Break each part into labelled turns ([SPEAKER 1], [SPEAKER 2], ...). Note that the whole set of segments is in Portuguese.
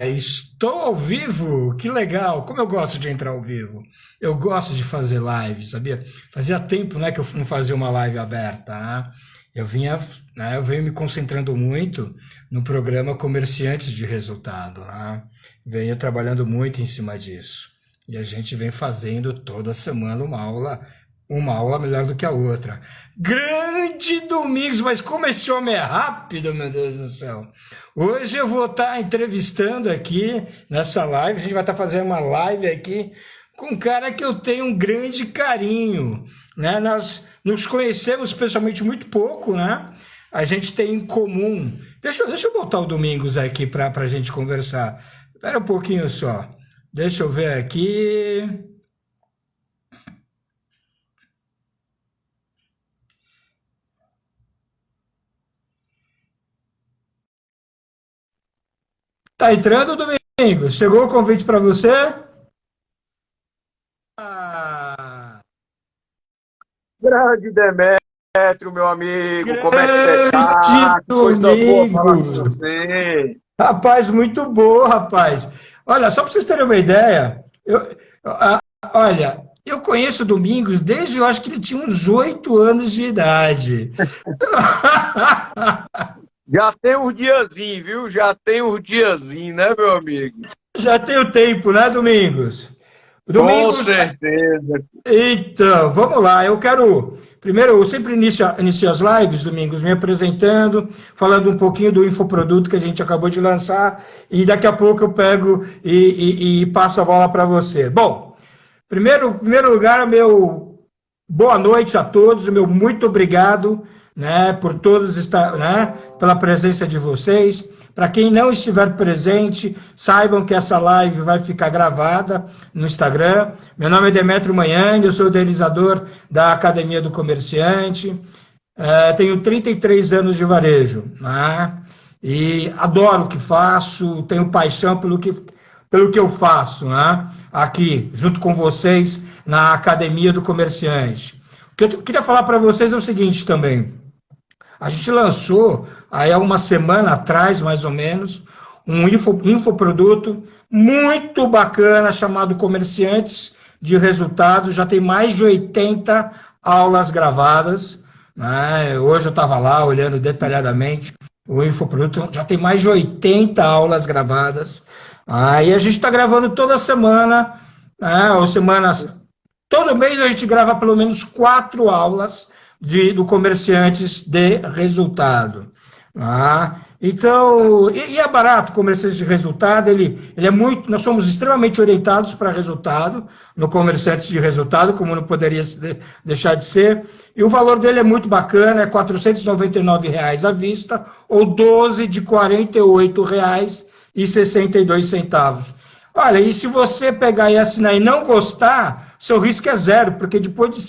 [SPEAKER 1] Estou ao vivo, que legal! Como eu gosto de entrar ao vivo. Eu gosto de fazer live, sabia? Fazia tempo, né, que eu não fazia uma live aberta, né? Eu venho me concentrando muito no programa Comerciantes de Resultado, né? Venho trabalhando muito em cima disso. E a gente vem fazendo toda semana uma aula melhor do que a outra. Grande Domingos, mas como esse homem é rápido, meu Deus do céu. Hoje eu vou estar entrevistando aqui nessa live, a gente vai estar fazendo uma live aqui com um cara que eu tenho um grande carinho, né? Nós nos conhecemos pessoalmente muito pouco, né? A gente tem em comum. Deixa eu botar o Domingos aqui para a gente conversar. Espera um pouquinho só. Deixa eu ver aqui. Tá entrando, Domingos? Chegou o convite para você? Ah,
[SPEAKER 2] Grande Demétrio, meu amigo, como é que você
[SPEAKER 1] grande
[SPEAKER 2] tá? Que coisa boa falar com
[SPEAKER 1] Domingos!
[SPEAKER 2] você.
[SPEAKER 1] Rapaz, muito boa, rapaz. Olha, só para vocês terem uma ideia, olha, eu conheço o Domingos desde eu acho que ele tinha uns 8 anos de idade.
[SPEAKER 2] Já tem uns diazinhos, viu? Já tem uns diazinhos, né, meu amigo?
[SPEAKER 1] Já tem o tempo, né, Domingos?
[SPEAKER 2] Com
[SPEAKER 1] Domingos,
[SPEAKER 2] certeza.
[SPEAKER 1] então, vamos lá. Eu quero. Primeiro, eu sempre inicio as lives, Domingos, me apresentando, falando um pouquinho do infoproduto que a gente acabou de lançar, e daqui a pouco eu pego e passo a bola para você. Bom, primeiro lugar, meu boa noite a todos, meu muito obrigado, né, por todos estar, né, pela presença de vocês. Para quem não estiver presente, saibam que essa live vai ficar gravada no Instagram. Meu nome é Demetrio Manhang, eu sou o idealizador da Academia do Comerciante. Tenho 33 anos de varejo, né? E adoro o que faço, tenho paixão pelo que eu faço, né? Aqui, junto com vocês, na Academia do Comerciante. O que eu queria falar para vocês é o seguinte também. A gente lançou, aí há uma semana atrás, mais ou menos, um infoproduto muito bacana chamado Comerciantes de Resultados. Já tem mais de 80 aulas gravadas, né? Hoje eu estava lá olhando detalhadamente o infoproduto, já tem mais de 80 aulas gravadas. Aí a gente está gravando toda semana, né? Ou semanas, todo mês a gente grava pelo menos 4 aulas do Comerciantes de Resultado. Então, e é barato o Comerciantes de Resultado, ele é muito, nós somos extremamente orientados para resultado, no Comerciantes de Resultado, como não poderia deixar de ser, e o valor dele é muito bacana, é R$ 499 à vista, ou 12 de R$ 48,62. Olha, e se você pegar e assinar e não gostar, seu risco é zero, porque depois de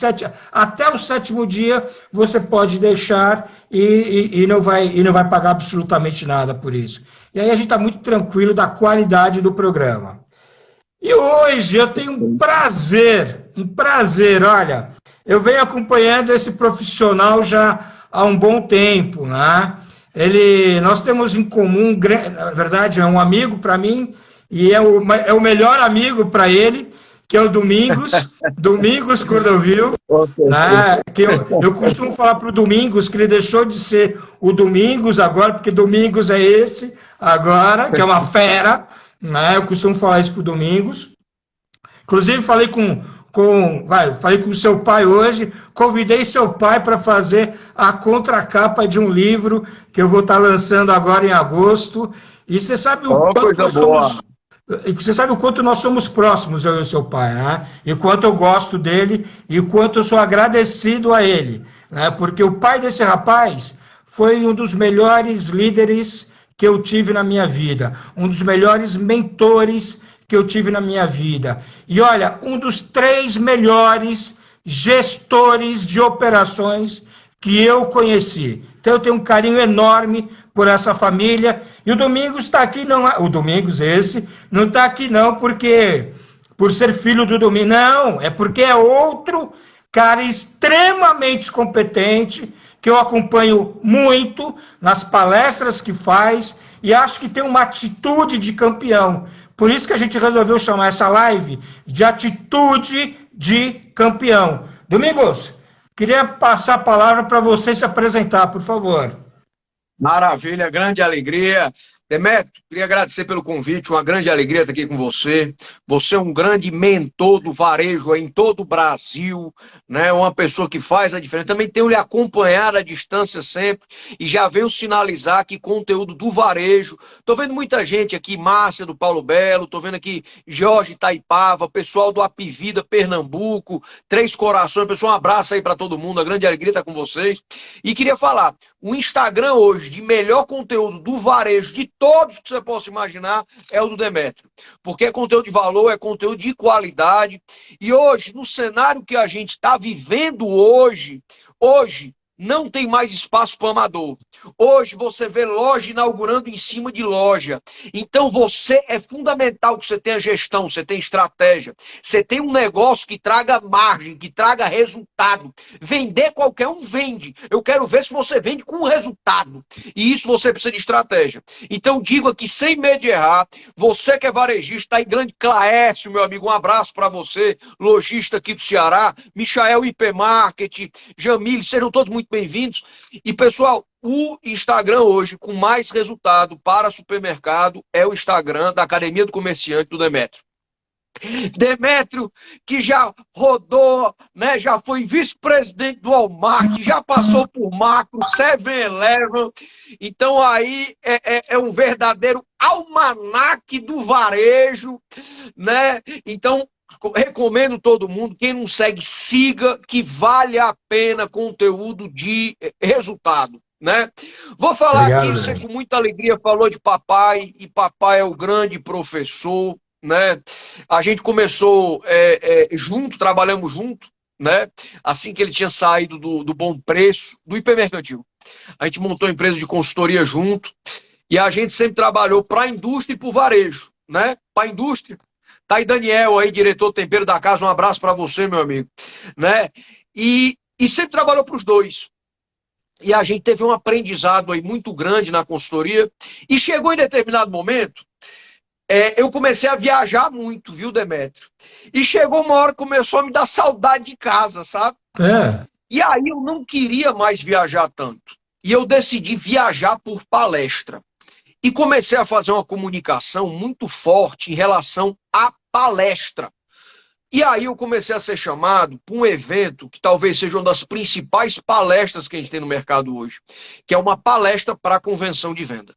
[SPEAKER 1] até o sétimo dia você pode deixar e não vai pagar absolutamente nada por isso. E aí a gente está muito tranquilo da qualidade do programa. E hoje eu tenho um prazer, olha, eu venho acompanhando esse profissional já há um bom tempo, né? Nós temos em comum, na verdade, é um amigo para mim, e é o melhor amigo para ele, que é o Domingos Cordovil,
[SPEAKER 2] Com certeza.
[SPEAKER 1] né? Que eu costumo falar para o Domingos que ele deixou de ser o Domingos agora, porque Domingos é esse agora, que é uma fera, né? Eu costumo falar isso para o Domingos. Inclusive, falei com o seu pai hoje, convidei seu pai para fazer a contracapa de um livro que eu vou estar lançando agora em agosto. E você sabe o
[SPEAKER 2] Ó,
[SPEAKER 1] quanto
[SPEAKER 2] coisa
[SPEAKER 1] nós
[SPEAKER 2] boa.
[SPEAKER 1] somos. E você sabe o quanto nós somos próximos, eu e o seu pai, né? E quanto eu gosto dele e quanto eu sou agradecido a ele, né? Porque o pai desse rapaz foi um dos melhores líderes que eu tive na minha vida, um dos melhores mentores que eu tive na minha vida. E olha, um dos 3 melhores gestores de operações que eu conheci. Então eu tenho um carinho enorme por essa família. E o Domingos está aqui, não. O Domingos, esse, não está aqui, não, porque por ser filho do Domingos. Não, é porque é outro cara extremamente competente, que eu acompanho muito nas palestras que faz, e acho que tem uma atitude de campeão. Por isso que a gente resolveu chamar essa live de atitude de campeão. Domingos, queria passar a palavra para você se apresentar, por favor.
[SPEAKER 2] Maravilha, grande alegria. Demetrio, queria agradecer pelo convite, uma grande alegria estar aqui com você. Você é um grande mentor do varejo em todo o Brasil, né? Uma pessoa que faz a diferença. Também tenho lhe acompanhado à distância sempre e já venho sinalizar que conteúdo do varejo. Estou vendo muita gente aqui, Márcia do Paulo Belo, estou vendo aqui Jorge Itaipava, pessoal do Apivida Pernambuco, Três Corações. Pessoal, um abraço aí para todo mundo, uma grande alegria estar com vocês. E queria falar, o Instagram hoje de melhor conteúdo do varejo de todos que você possa imaginar é o do Demetrio. Porque é conteúdo de valor, é conteúdo de qualidade. E hoje, no cenário que a gente está vivendo hoje não tem mais espaço para amador. Hoje você vê loja inaugurando em cima de loja. Então você é fundamental que você tenha gestão, você tenha estratégia. Você tem um negócio que traga margem, que traga resultado. Vender qualquer um vende. Eu quero ver se você vende com resultado. E isso você precisa de estratégia. Então digo aqui sem medo de errar, você que é varejista, aí grande Claércio, meu amigo, um abraço para você, lojista aqui do Ceará, Michael IP Market, Jamile, sejam todos muito bem-vindos. E, pessoal, o Instagram hoje com mais resultado para supermercado é o Instagram da Academia do Comerciante do Demetrio. Demetrio, que já rodou, né, já foi vice-presidente do Walmart, já passou por Macro, 7-Eleven. Então aí é um verdadeiro almanaque do varejo, né? Então recomendo todo mundo, quem não segue, siga, que vale a pena conteúdo de resultado, né? Vou falar aqui, você com muita alegria falou de papai, e papai é o grande professor, né? A gente começou junto, trabalhamos junto, né? Assim que ele tinha saído do Bom Preço, do Hipermercantil. A gente montou a empresa de consultoria junto, e a gente sempre trabalhou para a indústria e para o varejo, né? Para a indústria. Tá aí Daniel, aí, diretor do Tempero da Casa, um abraço para você, meu amigo. Né? E sempre trabalhou para os dois. E a gente teve um aprendizado aí muito grande na consultoria. E chegou em determinado momento, eu comecei a viajar muito, viu, Demetrio? E chegou uma hora que começou a me dar saudade de casa, sabe? E aí eu não queria mais viajar tanto. E eu decidi viajar por palestra. E comecei a fazer uma comunicação muito forte em relação à palestra. E aí eu comecei a ser chamado para um evento que talvez seja uma das principais palestras que a gente tem no mercado hoje, que é uma palestra para a convenção de venda.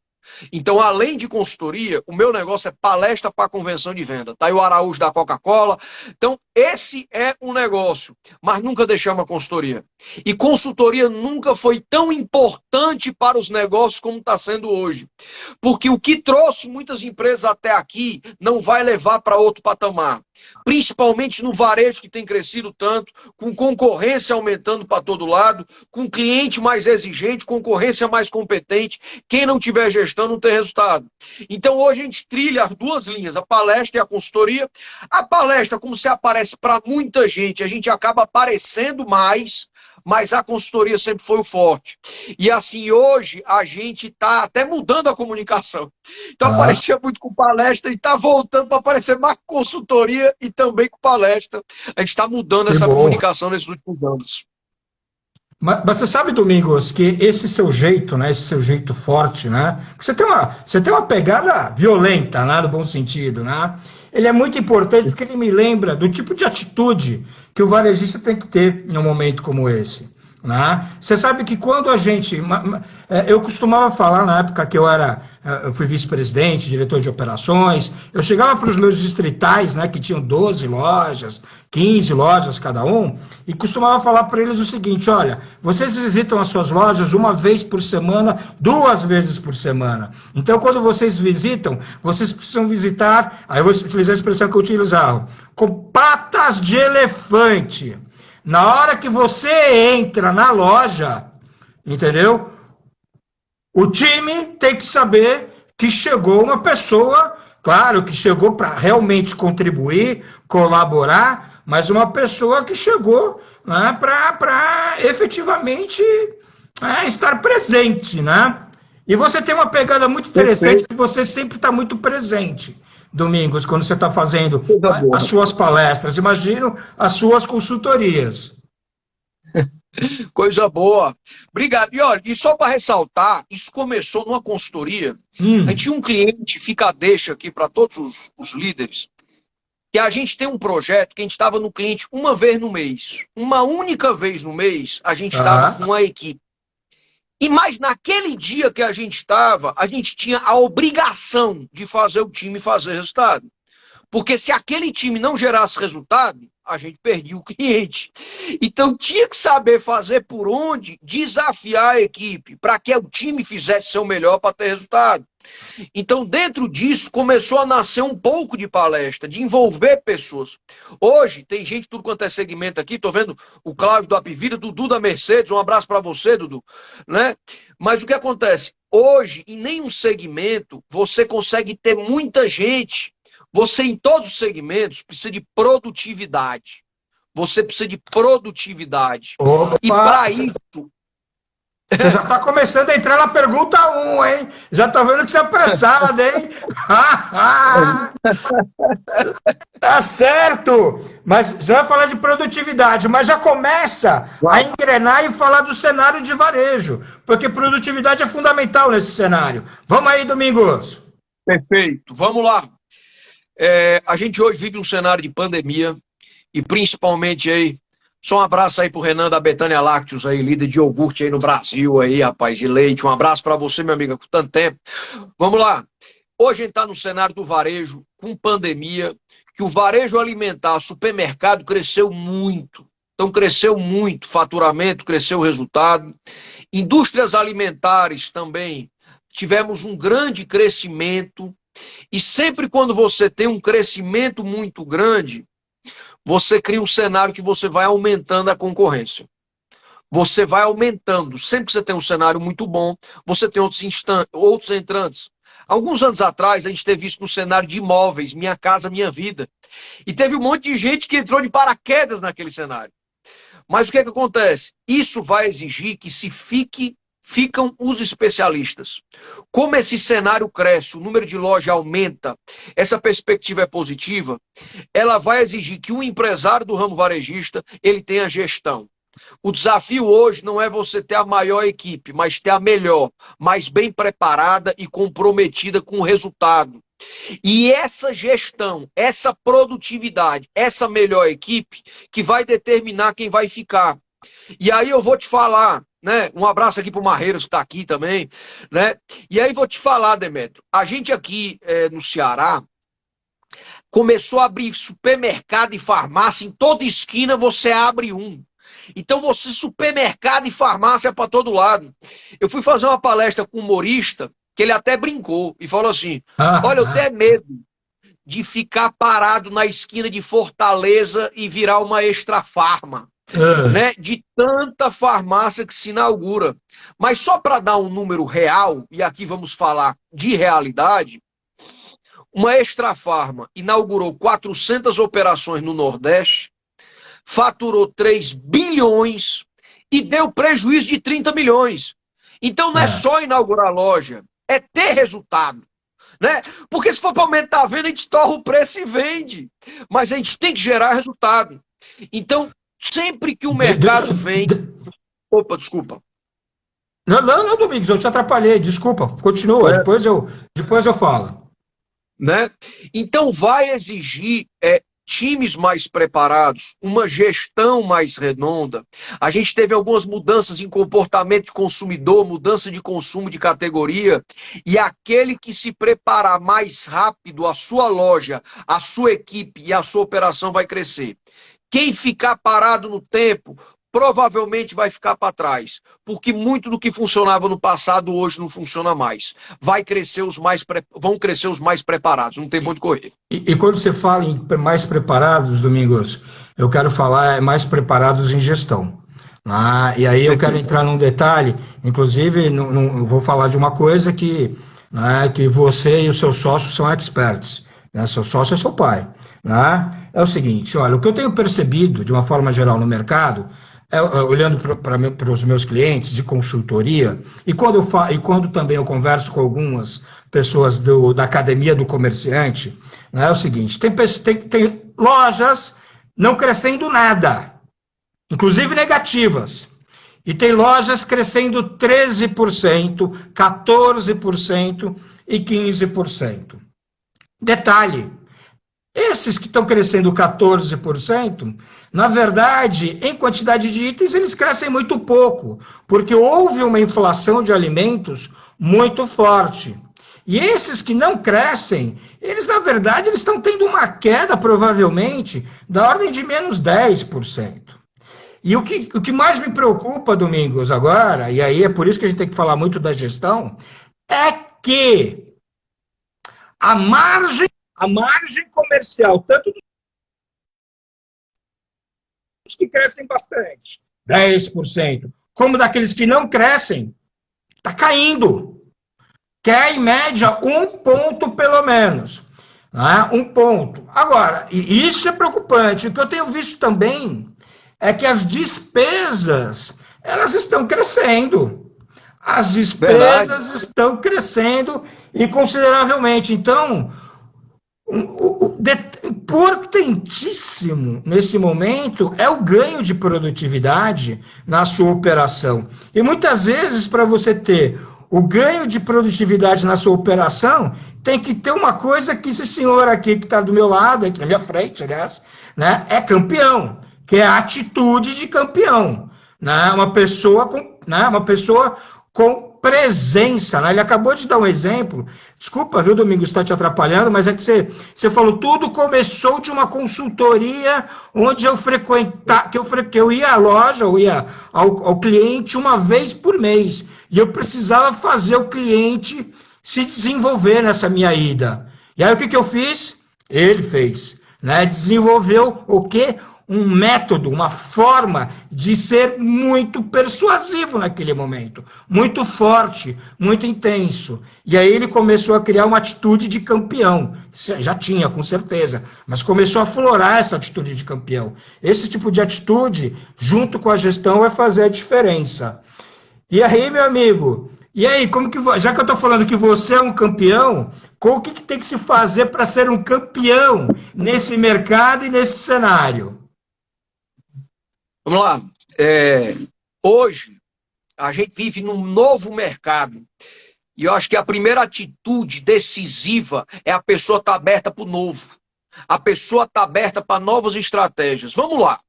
[SPEAKER 2] Então, além de consultoria, o meu negócio é palestra para convenção de venda. Tá aí o Araújo da Coca-Cola. Então, esse é um negócio, mas nunca deixamos a consultoria. E consultoria nunca foi tão importante para os negócios como está sendo hoje. Porque o que trouxe muitas empresas até aqui não vai levar para outro patamar. Principalmente no varejo que tem crescido tanto, com concorrência aumentando para todo lado, com cliente mais exigente, concorrência mais competente. Quem não tiver gestão não tem resultado. Então hoje a gente trilha as duas linhas, a palestra e a consultoria. A palestra, como se aparece para muita gente, a gente acaba aparecendo mais, mas a consultoria sempre foi o forte. E assim, hoje a gente está até mudando a comunicação. Então aparecia muito com palestra e está voltando para aparecer mais com consultoria e também com palestra. A gente está mudando essa comunicação nesses últimos anos.
[SPEAKER 1] Mas você sabe, Domingos, que esse seu jeito, né, esse seu jeito forte, né, você tem uma pegada violenta, né, no bom sentido, né, ele é muito importante porque ele me lembra do tipo de atitude que o varejista tem que ter num momento como esse. Né? Você sabe que quando a gente... Eu costumava falar na época que eu fui vice-presidente, diretor de operações, eu chegava para os meus distritais, né, que tinham 12 lojas, 15 lojas cada um, e costumava falar para eles o seguinte: olha, vocês visitam as suas lojas uma vez por semana, 2 vezes por semana. Então, quando vocês visitam, vocês precisam visitar, aí eu vou utilizar a expressão que eu utilizava, com patas de elefante. Na hora que você entra na loja, entendeu? O time tem que saber que chegou uma pessoa, claro, que chegou para realmente contribuir, colaborar, mas uma pessoa que chegou, né, para efetivamente estar presente, né? E você tem uma pegada muito interessante que você sempre está muito presente, Domingos, quando você está fazendo as suas palestras. Imagino as suas consultorias.
[SPEAKER 2] Coisa boa. Obrigado. E olha, e só para ressaltar, isso começou numa consultoria. A gente tinha um cliente, fica a deixa aqui para todos os líderes, e a gente tem um projeto que a gente estava no cliente uma vez no mês. Uma única vez no mês, a gente estava com uma equipe. E mais naquele dia que a gente estava, a gente tinha a obrigação de fazer o time fazer resultado. Porque se aquele time não gerasse resultado, a gente perdia o cliente. Então tinha que saber fazer por onde, desafiar a equipe, para que o time fizesse seu melhor para ter resultado. Então, dentro disso, começou a nascer um pouco de palestra, de envolver pessoas. Hoje, tem gente, tudo quanto é segmento aqui, estou vendo o Cláudio do Apivida, Dudu da Mercedes, um abraço para você, Dudu. Né? Mas o que acontece? Hoje, em nenhum segmento, você consegue ter muita gente. Você, em todos os segmentos, precisa de produtividade. Você precisa de produtividade.
[SPEAKER 1] Opa,
[SPEAKER 2] e para isso...
[SPEAKER 1] Você já está começando a entrar na pergunta 1, hein? Já estou vendo que você é apressado, hein? Tá certo! Mas você vai falar de produtividade, mas já começa a engrenar e falar do cenário de varejo, porque produtividade é fundamental nesse cenário. Vamos aí, Domingos.
[SPEAKER 2] Perfeito. Vamos lá. A gente hoje vive um cenário de pandemia e principalmente aí, só um abraço aí pro Renan da Betânia Lácteos aí, líder de iogurte aí no Brasil aí, rapaz, de leite. Um abraço para você, meu amigo, com tanto tempo. Vamos lá. Hoje a gente tá no cenário do varejo, com pandemia, que o varejo alimentar, supermercado cresceu muito. Então cresceu muito, faturamento, cresceu o resultado. Indústrias alimentares também, tivemos um grande crescimento. E sempre quando você tem um crescimento muito grande, você cria um cenário que você vai aumentando a concorrência. Você vai aumentando. Sempre que você tem um cenário muito bom, você tem outros entrantes. Alguns anos atrás, a gente teve isso no cenário de imóveis, Minha Casa Minha Vida. E teve um monte de gente que entrou de paraquedas naquele cenário. Mas o que acontece? Isso vai exigir que ficam os especialistas. Como esse cenário cresce, o número de lojas aumenta, essa perspectiva é positiva, ela vai exigir que o empresário do ramo varejista, ele tenha gestão. O desafio hoje não é você ter a maior equipe, mas ter a melhor, mais bem preparada e comprometida com o resultado. E essa gestão, essa produtividade, essa melhor equipe, que vai determinar quem vai ficar. E aí eu vou te falar, né? Um abraço aqui pro Marreiros que está aqui também, né? E aí vou te falar, Demetrio, a gente aqui no Ceará começou a abrir supermercado e farmácia, em toda esquina você abre um. Então você, supermercado e farmácia para todo lado. Eu fui fazer uma palestra com um humorista, que ele até brincou e falou assim, olha, eu tenho medo de ficar parado na esquina de Fortaleza e virar uma Extra Farma. Né, de tanta farmácia que se inaugura. Mas só para dar um número real, e aqui vamos falar de realidade, uma Extra Farma inaugurou 400 operações no Nordeste, faturou 3 bilhões e deu prejuízo de 30 milhões. Então não é só inaugurar loja, é ter resultado. Né? Porque se for para aumentar a venda, a gente torra o preço e vende. Mas a gente tem que gerar resultado. Então, sempre que o mercado vem... Opa, desculpa.
[SPEAKER 1] Não, Domingos, eu te atrapalhei, desculpa. Continua, depois eu falo.
[SPEAKER 2] Né? Então vai exigir times mais preparados, uma gestão mais redonda. A gente teve algumas mudanças em comportamento de consumidor, mudança de consumo de categoria, e aquele que se preparar mais rápido, a sua loja, a sua equipe e a sua operação vai crescer. Quem ficar parado no tempo, provavelmente vai ficar para trás, porque muito do que funcionava no passado hoje não funciona mais. Vão crescer os mais preparados, não tem pra onde correr.
[SPEAKER 1] E quando você fala em mais preparados, Domingos, eu quero falar mais preparados em gestão. E aí eu quero entrar num detalhe, inclusive vou falar de uma coisa que você e o seu sócio são experts. Né? Seu sócio é seu pai. Né? É o seguinte, olha, o que eu tenho percebido, de uma forma geral, no mercado, olhando para os meus clientes de consultoria, e quando também eu converso com algumas pessoas da academia do comerciante, né, é o seguinte: tem lojas não crescendo nada, inclusive negativas, e tem lojas crescendo 13%, 14% e 15%. Detalhe: esses que estão crescendo 14%, na verdade, em quantidade de itens, eles crescem muito pouco, porque houve uma inflação de alimentos muito forte. E esses que não crescem, eles, na verdade, eles estão tendo uma queda, provavelmente, da ordem de menos 10%. E o que mais me preocupa, Domingos, agora, e aí é por isso que a gente tem que falar muito da gestão, é que a margem comercial, tanto dos que crescem bastante, 10%, como daqueles que não crescem, está caindo. Que é, em média, 1 ponto pelo menos. Né? 1 ponto. Agora, e isso é preocupante. O que eu tenho visto também é que as despesas, elas estão crescendo. As despesas estão crescendo e consideravelmente. Então, o importantíssimo nesse momento é o ganho de produtividade na sua operação. E muitas vezes, para você ter o ganho de produtividade na sua operação, tem que ter uma coisa que esse senhor aqui que está do meu lado, aqui na minha frente, aliás, né, é campeão, que é a atitude de campeão. Né, uma pessoa com presença. Né? Ele acabou de dar um exemplo. Desculpa, viu, Domingos, está te atrapalhando, mas é que você falou, tudo começou de uma consultoria onde eu frequentava, que eu ia à loja, eu ia ao cliente uma vez por mês. E eu precisava fazer o cliente se desenvolver nessa minha ida. E aí o que eu fiz? Ele fez. Né? Desenvolveu o quê? Um método, uma forma de ser muito persuasivo naquele momento, muito forte, muito intenso. E aí ele começou a criar uma atitude de campeão. Já tinha, com certeza, mas começou a aflorar essa atitude de campeão. Esse tipo de atitude, junto com a gestão, vai fazer a diferença. E aí, meu amigo, e aí, já que eu estou falando que você é um campeão, o que tem que se fazer para ser um campeão nesse mercado e nesse cenário?
[SPEAKER 2] Vamos lá. Hoje, a gente vive num novo mercado. E eu acho que a primeira atitude decisiva é a pessoa estar aberta para o novo. A pessoa estar aberta para novas estratégias. Vamos lá.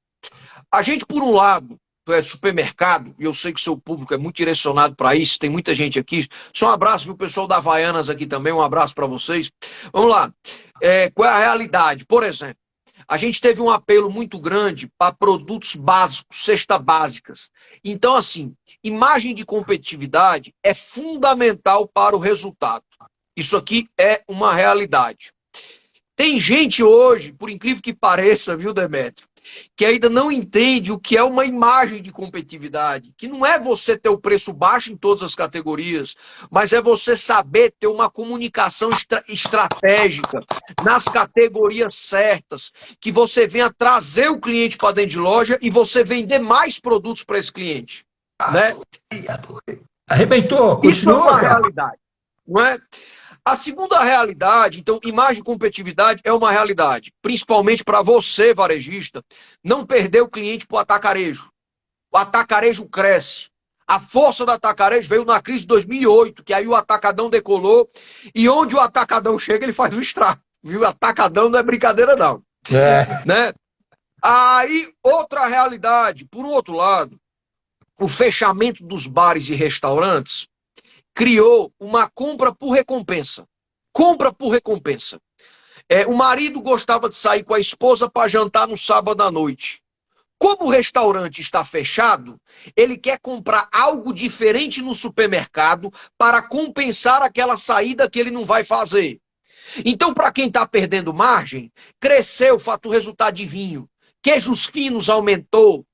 [SPEAKER 2] A gente, por um lado, é supermercado, e eu sei que o seu público é muito direcionado para isso, tem muita gente aqui. Só um abraço, viu, pessoal da Havaianas aqui também, um abraço para vocês. Vamos lá. Qual é a realidade? Por exemplo, a gente teve um apelo muito grande para produtos básicos, cestas básicas. Então, assim, imagem de competitividade é fundamental para o resultado. Isso aqui é uma realidade. Tem gente hoje, por incrível que pareça, viu, Demétrio, que ainda não entende o que é uma imagem de competitividade, que não é você ter o preço baixo em todas as categorias, mas é você saber ter uma comunicação estratégica nas categorias certas, que você venha trazer o cliente para dentro de loja e você vender mais produtos para esse cliente. Né?
[SPEAKER 1] Arrebentou, continua.
[SPEAKER 2] Isso é uma realidade, não é? A segunda realidade, então, imagem e competitividade é uma realidade, principalmente para você, varejista, não perder o cliente para o atacarejo. O atacarejo cresce. A força do atacarejo veio na crise de 2008, que aí o atacadão decolou, e onde o atacadão chega, ele faz um estrago. Viu? Atacadão não é brincadeira, não. Né? Aí, outra realidade, por um outro lado, o fechamento dos bares e restaurantes criou uma compra por recompensa. Compra por recompensa. O marido gostava de sair com a esposa para jantar no sábado à noite. Como o restaurante está fechado, ele quer comprar algo diferente no supermercado para compensar aquela saída que ele não vai fazer. Então, para quem está perdendo margem, cresceu o fator resultado de vinho. Queijos finos aumentou.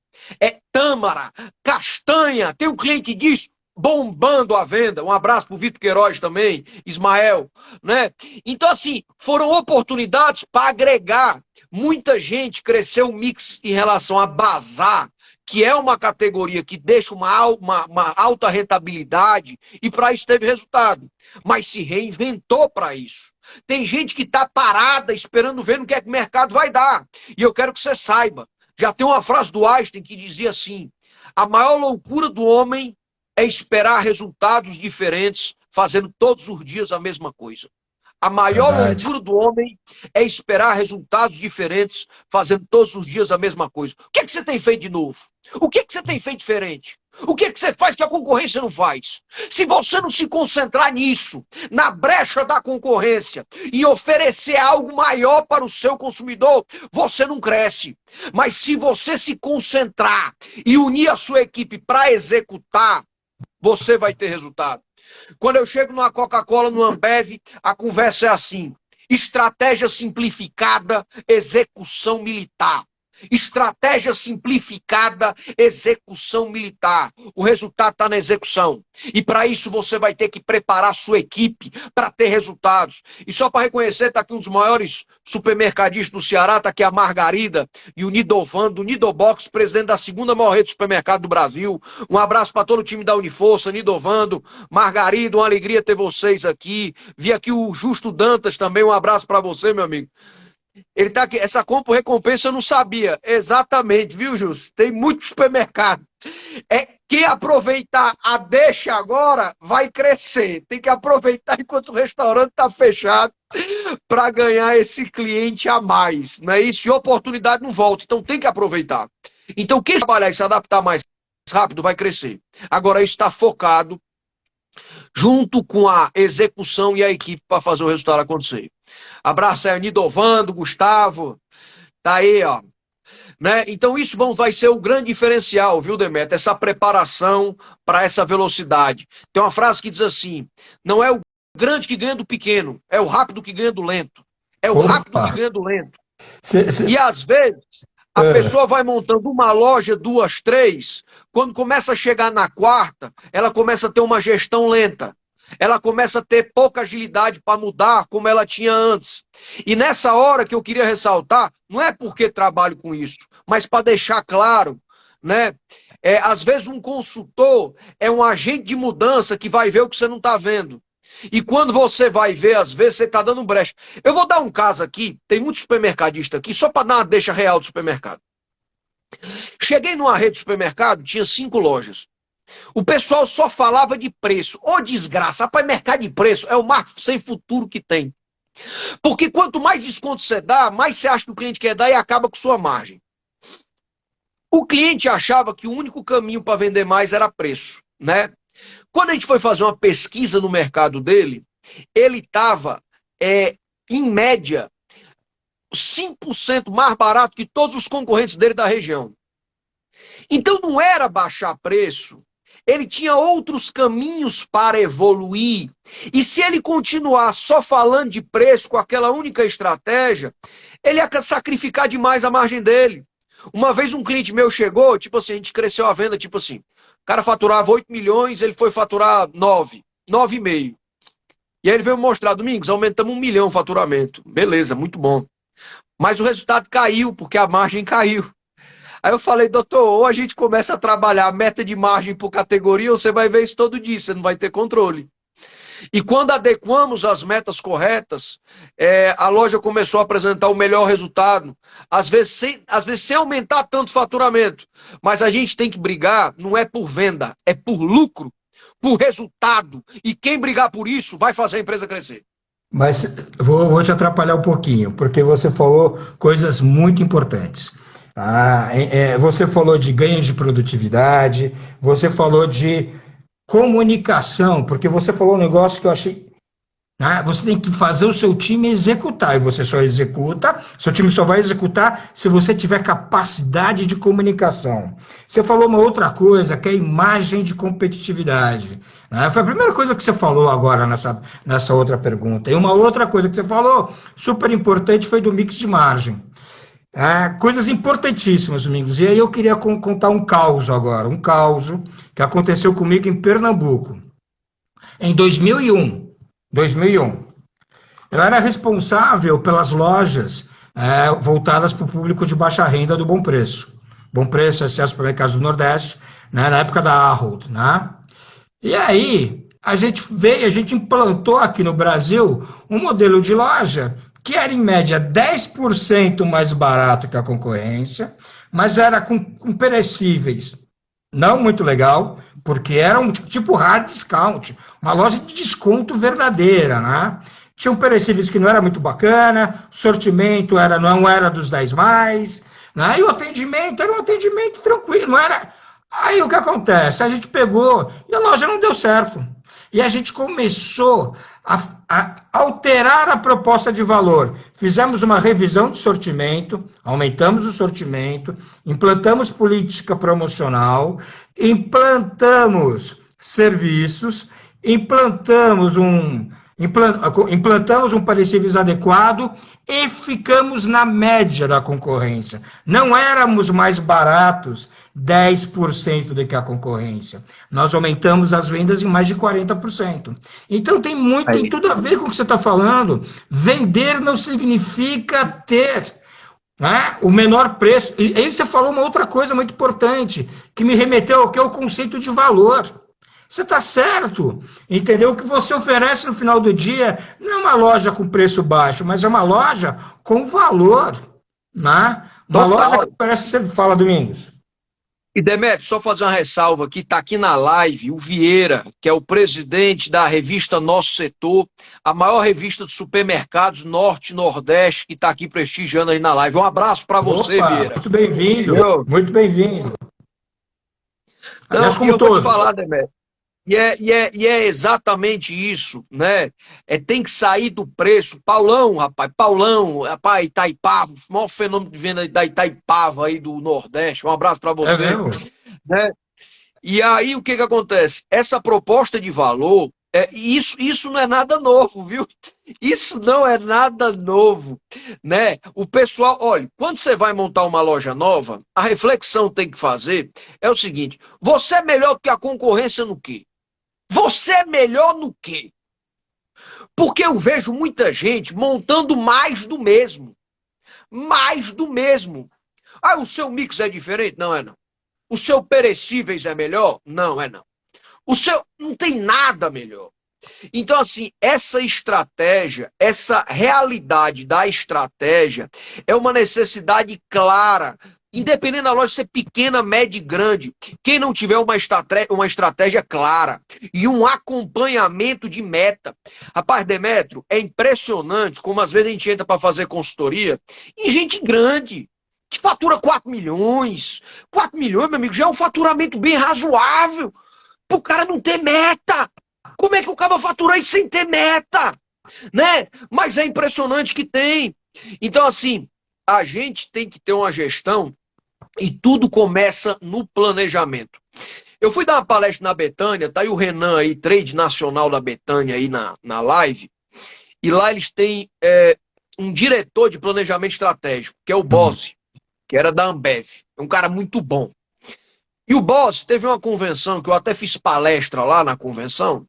[SPEAKER 2] Tâmara, castanha. Tem um cliente que diz, bombando a venda. Um abraço para o Vitor Queiroz também, Ismael. Né? Então, assim, foram oportunidades para agregar. Muita gente cresceu o mix em relação a bazar, que é uma categoria que deixa uma alta rentabilidade, e para isso teve resultado. Mas se reinventou para isso. Tem gente que está parada esperando ver no que é que o mercado vai dar. E eu quero que você saiba, já tem uma frase do Einstein que dizia assim: a maior loucura do homem é esperar resultados diferentes, fazendo todos os dias a mesma coisa. A maior loucura do homem é esperar resultados diferentes, fazendo todos os dias a mesma coisa. O que é que você tem feito de novo? O que é que você tem feito diferente? O que é que você faz que a concorrência não faz? Se você não se concentrar nisso, na brecha da concorrência, e oferecer algo maior para o seu consumidor, você não cresce. Mas se você se concentrar e unir a sua equipe para executar, você vai ter resultado. Quando eu chego numa Coca-Cola, no Ambev, a conversa é assim: estratégia simplificada, execução militar. Estratégia simplificada, execução militar. O resultado está na execução. E para isso você vai ter que preparar a sua equipe para ter resultados. E só para reconhecer, está aqui um dos maiores supermercadistas do Ceará, está aqui a Margarida e o Nidovan, do Nidobox, presidente da segunda maior rede de supermercado do Brasil. Um abraço para todo o time da Uniforça, Nidovando, Margarida, uma alegria ter vocês aqui. Vi aqui o Justo Dantas também, um abraço para você, meu amigo. Ele tá aqui, essa compra recompensa eu não sabia. Exatamente, viu, Justo? Tem muito supermercado. Quem aproveitar a deixa agora vai crescer. Tem que aproveitar enquanto o restaurante está fechado para ganhar esse cliente a mais. Não é isso? E oportunidade não volta. Então tem que aproveitar. Então quem trabalhar e se adaptar mais rápido vai crescer. Agora isso está focado junto com a execução e a equipe para fazer o resultado acontecer. Abraço aí, Nidovando, Gustavo, tá aí, ó. Né? Então isso vai ser o grande diferencial, viu, Demetrio? Essa preparação para essa velocidade. Tem uma frase que diz assim: não é o grande que ganha do pequeno, é o rápido que ganha do lento. É o rápido que ganha do lento. E às vezes a pessoa vai montando uma loja, 2, 3, quando começa a chegar na quarta, ela começa a ter uma gestão lenta. Ela começa a ter pouca agilidade para mudar como ela tinha antes. E nessa hora que eu queria ressaltar, não é porque trabalho com isso, mas para deixar claro, né? Às vezes um consultor é um agente de mudança que vai ver o que você não está vendo. E quando você vai ver, às vezes você está dando brecha. Eu vou dar um caso aqui, tem muitos supermercadistas aqui, só para dar uma deixa real do supermercado. Cheguei numa rede de supermercado, tinha 5 lojas. O pessoal só falava de preço. Ô desgraça, rapaz, mercado de preço é o mais sem futuro que tem. Porque quanto mais desconto você dá, mais você acha que o cliente quer dar e acaba com sua margem. O cliente achava que o único caminho para vender mais era preço, né? Quando a gente foi fazer uma pesquisa no mercado dele, ele estava, em média, 5% mais barato que todos os concorrentes dele da região. Então não era baixar preço, ele tinha outros caminhos para evoluir. E se ele continuar só falando de preço com aquela única estratégia, ele ia sacrificar demais a margem dele. Uma vez um cliente meu chegou, tipo assim, a gente cresceu a venda, tipo assim, o cara faturava 8 milhões, ele foi faturar 9,5. E aí ele veio mostrar: Domingos, aumentamos 1 milhão o faturamento. Beleza, muito bom. Mas o resultado caiu, porque a margem caiu. Aí eu falei: doutor, ou a gente começa a trabalhar a meta de margem por categoria, ou você vai ver isso todo dia, você não vai ter controle. E quando adequamos as metas corretas, a loja começou a apresentar o melhor resultado, às vezes sem aumentar tanto o faturamento. Mas a gente tem que brigar, não é por venda, é por lucro, por resultado. E quem brigar por isso vai fazer a empresa crescer.
[SPEAKER 1] Mas vou te atrapalhar um pouquinho, porque você falou coisas muito importantes. Você falou de ganhos de produtividade, você falou de comunicação, porque você falou um negócio que eu achei. Você tem que fazer o seu time executar, e você só executa, seu time só vai executar se você tiver capacidade de comunicação. Você falou uma outra coisa, que é a imagem de competitividade. Foi a primeira coisa que você falou agora nessa outra pergunta. E uma outra coisa que você falou, super importante, foi do mix de margem. Coisas importantíssimas, Domingos. E aí eu queria contar um caos agora, um caos que aconteceu comigo em Pernambuco. Em 2001, eu era responsável pelas lojas voltadas para o público de baixa renda do Bom Preço. Bom Preço, Excesso para Mercados do Nordeste, né, na época da Ahold, né? E aí, a gente veio, a gente implantou aqui no Brasil um modelo de loja que era, em média, 10% mais barato que a concorrência, mas era com perecíveis não muito legal, porque era um tipo hard discount, uma loja de desconto verdadeira, né? Tinham perecíveis que não era muito bacana, o sortimento não era dos 10 mais, né? E o atendimento era um atendimento tranquilo, não era. Aí o que acontece? A gente pegou e a loja não deu certo. E a gente começou a alterar a proposta de valor. Fizemos uma revisão de sortimento, aumentamos o sortimento, implantamos política promocional, implantamos serviços, implantamos um perecíveis adequado e ficamos na média da concorrência. Não éramos mais baratos 10% do que a concorrência. Nós aumentamos as vendas em mais de 40%. Então tem tudo a ver com o que você está falando. Vender não significa ter, né, o menor preço. E aí você falou uma outra coisa muito importante, que me remeteu ao que é o conceito de valor. Você está certo, entendeu? O que você oferece no final do dia não é uma loja com preço baixo, mas é uma loja com valor, né? Uma loja que parece que você fala, Domingos.
[SPEAKER 2] E Demetrio, só fazer uma ressalva aqui, está aqui na live o Vieira, que é o presidente da revista Nosso Setor, a maior revista de supermercados Norte e Nordeste, que está aqui prestigiando aí na live. Um abraço para você, Vieira.
[SPEAKER 1] Muito bem-vindo, muito bem-vindo.
[SPEAKER 2] Aliás, como eu vou te falar, Demetrio, e é exatamente isso, né? Tem que sair do preço. Paulão, rapaz, Itaipava, o maior fenômeno de venda da Itaipava aí do Nordeste. Um abraço para você. Né? E aí, o que acontece? Essa proposta de valor, isso não é nada novo, viu? Isso não é nada novo, né? O pessoal, olha, quando você vai montar uma loja nova, a reflexão que tem que fazer é o seguinte: você é melhor do que a concorrência no quê? Você é melhor no quê? Porque eu vejo muita gente montando mais do mesmo. Mais do mesmo. Ah, o seu mix é diferente? Não é não. O seu perecíveis é melhor? Não é não. O seu não tem nada melhor. Então, assim, essa estratégia, essa realidade da estratégia é uma necessidade clara. Independente da loja ser pequena, média e grande, quem não tiver uma estratégia clara e um acompanhamento de meta. Rapaz, Demetrio, é impressionante como às vezes a gente entra para fazer consultoria e gente grande, que fatura 4 milhões. 4 milhões, meu amigo, já é um faturamento bem razoável para o cara não ter meta. Como é que o cara fatura isso sem ter meta? Né? Mas é impressionante que tem. Então, assim, a gente tem que ter uma gestão e tudo começa no planejamento. Eu fui dar uma palestra na Betânia, tá aí o Renan aí, trade nacional da Betânia aí na live, e lá eles têm um diretor de planejamento estratégico, que é o Bose, que era da Ambev. É um cara muito bom. E o Bose teve uma convenção, que eu até fiz palestra lá na convenção,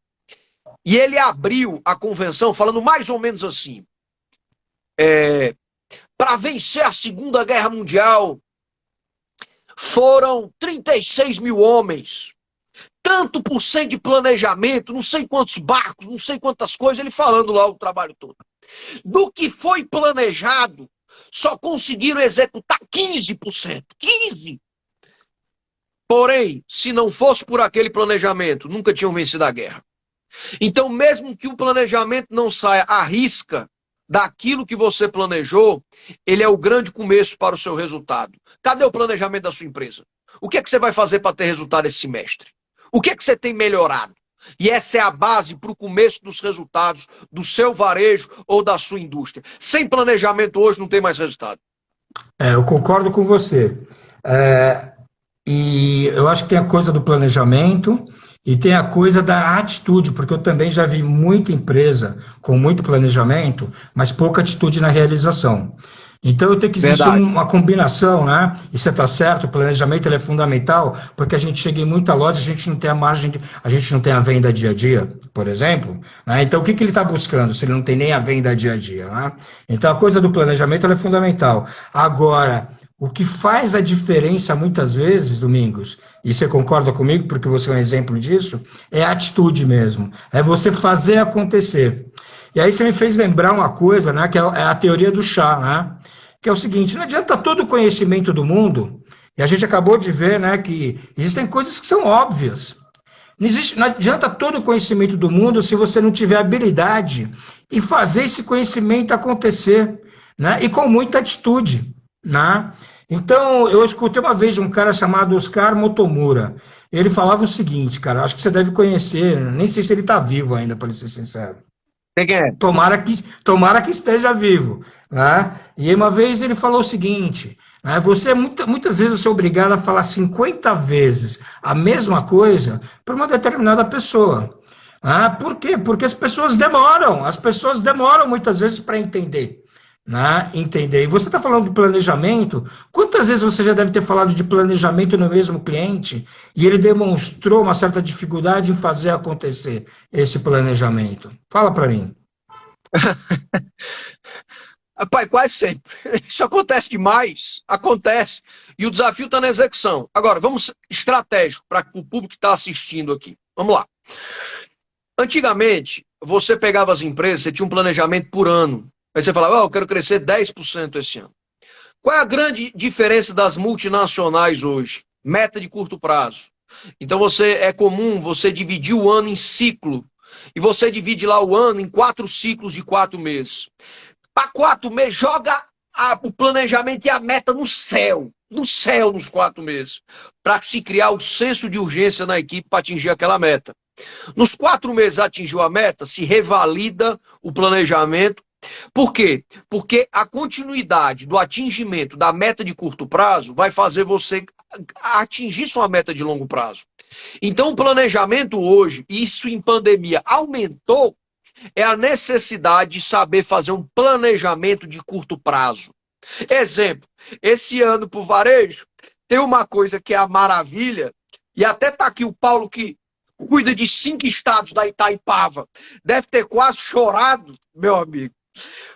[SPEAKER 2] e ele abriu a convenção falando mais ou menos assim, para vencer a Segunda Guerra Mundial, foram 36 mil homens, tanto por cento de planejamento, não sei quantos barcos, não sei quantas coisas, ele falando lá o trabalho todo. Do que foi planejado, só conseguiram executar 15%. 15%! Porém, se não fosse por aquele planejamento, nunca tinham vencido a guerra. Então, mesmo que o planejamento não saia à risca daquilo que você planejou, ele é o grande começo para o seu resultado. Cadê o planejamento da sua empresa? O que é que você vai fazer para ter resultado esse semestre? O que é que você tem melhorado? E essa é a base para o começo dos resultados do seu varejo ou da sua indústria. Sem planejamento hoje não tem mais resultado.
[SPEAKER 1] Eu concordo com você. E eu acho que tem a coisa do planejamento e tem a coisa da atitude, porque eu também já vi muita empresa com muito planejamento, mas pouca atitude na realização. Então eu tenho que existir uma combinação, né? E você está certo, o planejamento ele é fundamental, porque a gente chega em muita loja, a gente não tem a margem, a gente não tem a venda dia a dia, por exemplo, né? Então o que ele está buscando, se ele não tem nem a venda dia a dia, né? Então a coisa do planejamento ela é fundamental. Agora, o que faz a diferença muitas vezes, Domingos, e você concorda comigo, porque você é um exemplo disso, é a atitude mesmo, é você fazer acontecer. E aí você me fez lembrar uma coisa, né, que é a teoria do chá, né, que é o seguinte, não adianta todo o conhecimento do mundo, e a gente acabou de ver, né, que existem coisas que são óbvias. Não adianta todo o conhecimento do mundo se você não tiver habilidade em fazer esse conhecimento acontecer, né, e com muita atitude, né. Então, eu escutei uma vez um cara chamado Oscar Motomura. Ele falava o seguinte, cara, acho que você deve conhecer, nem sei se ele está vivo ainda, para ser sincero.
[SPEAKER 2] Quem é?
[SPEAKER 1] Tomara que esteja vivo. Né? E uma vez ele falou o seguinte, né, muitas vezes você é obrigado a falar 50 vezes a mesma coisa para uma determinada pessoa. Por quê? Porque as pessoas demoram muitas vezes para entender. Né? Entender. E você está falando de planejamento, quantas vezes você já deve ter falado de planejamento no mesmo cliente e ele demonstrou uma certa dificuldade em fazer acontecer esse planejamento? Fala para mim.
[SPEAKER 2] Rapaz, quase sempre. Isso acontece demais, acontece. E o desafio está na execução. Agora, vamos estratégico para o público que está assistindo aqui. Vamos lá. Antigamente, você pegava as empresas, você tinha um planejamento por ano. Aí você falava, eu quero crescer 10% esse ano. Qual é a grande diferença das multinacionais hoje? Meta de curto prazo. Então é comum você dividir o ano em ciclo. E você divide lá o ano em 4 ciclos de 4 meses. Para 4 meses, joga o planejamento e a meta no céu nos 4 meses. Para se criar o senso de urgência na equipe para atingir aquela meta. Nos 4 meses atingiu a meta, se revalida o planejamento. Por quê? Porque a continuidade do atingimento da meta de curto prazo vai fazer você atingir sua meta de longo prazo. Então, o planejamento hoje, isso em pandemia aumentou, é a necessidade de saber fazer um planejamento de curto prazo. Exemplo, esse ano para o varejo, tem uma coisa que é a maravilha, e até está aqui o Paulo que cuida de 5 estados da Itaipava, deve ter quase chorado, meu amigo.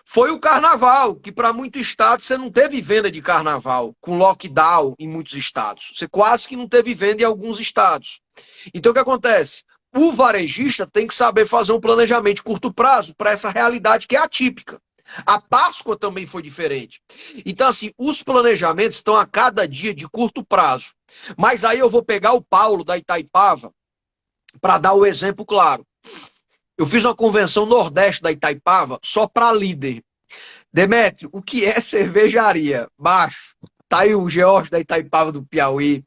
[SPEAKER 2] Foi o carnaval, que para muitos estados você não teve venda de carnaval, com lockdown em muitos estados. Você quase que não teve venda em alguns estados. Então o que acontece? O varejista tem que saber fazer um planejamento de curto prazo para essa realidade que é atípica. A Páscoa também foi diferente. Então, assim, os planejamentos estão a cada dia de curto prazo. Mas aí eu vou pegar o Paulo da Itaipava para dar o exemplo claro. Eu fiz uma convenção Nordeste da Itaipava só para líder. Demétrio, o que é cervejaria? Macho, tá aí o George da Itaipava do Piauí.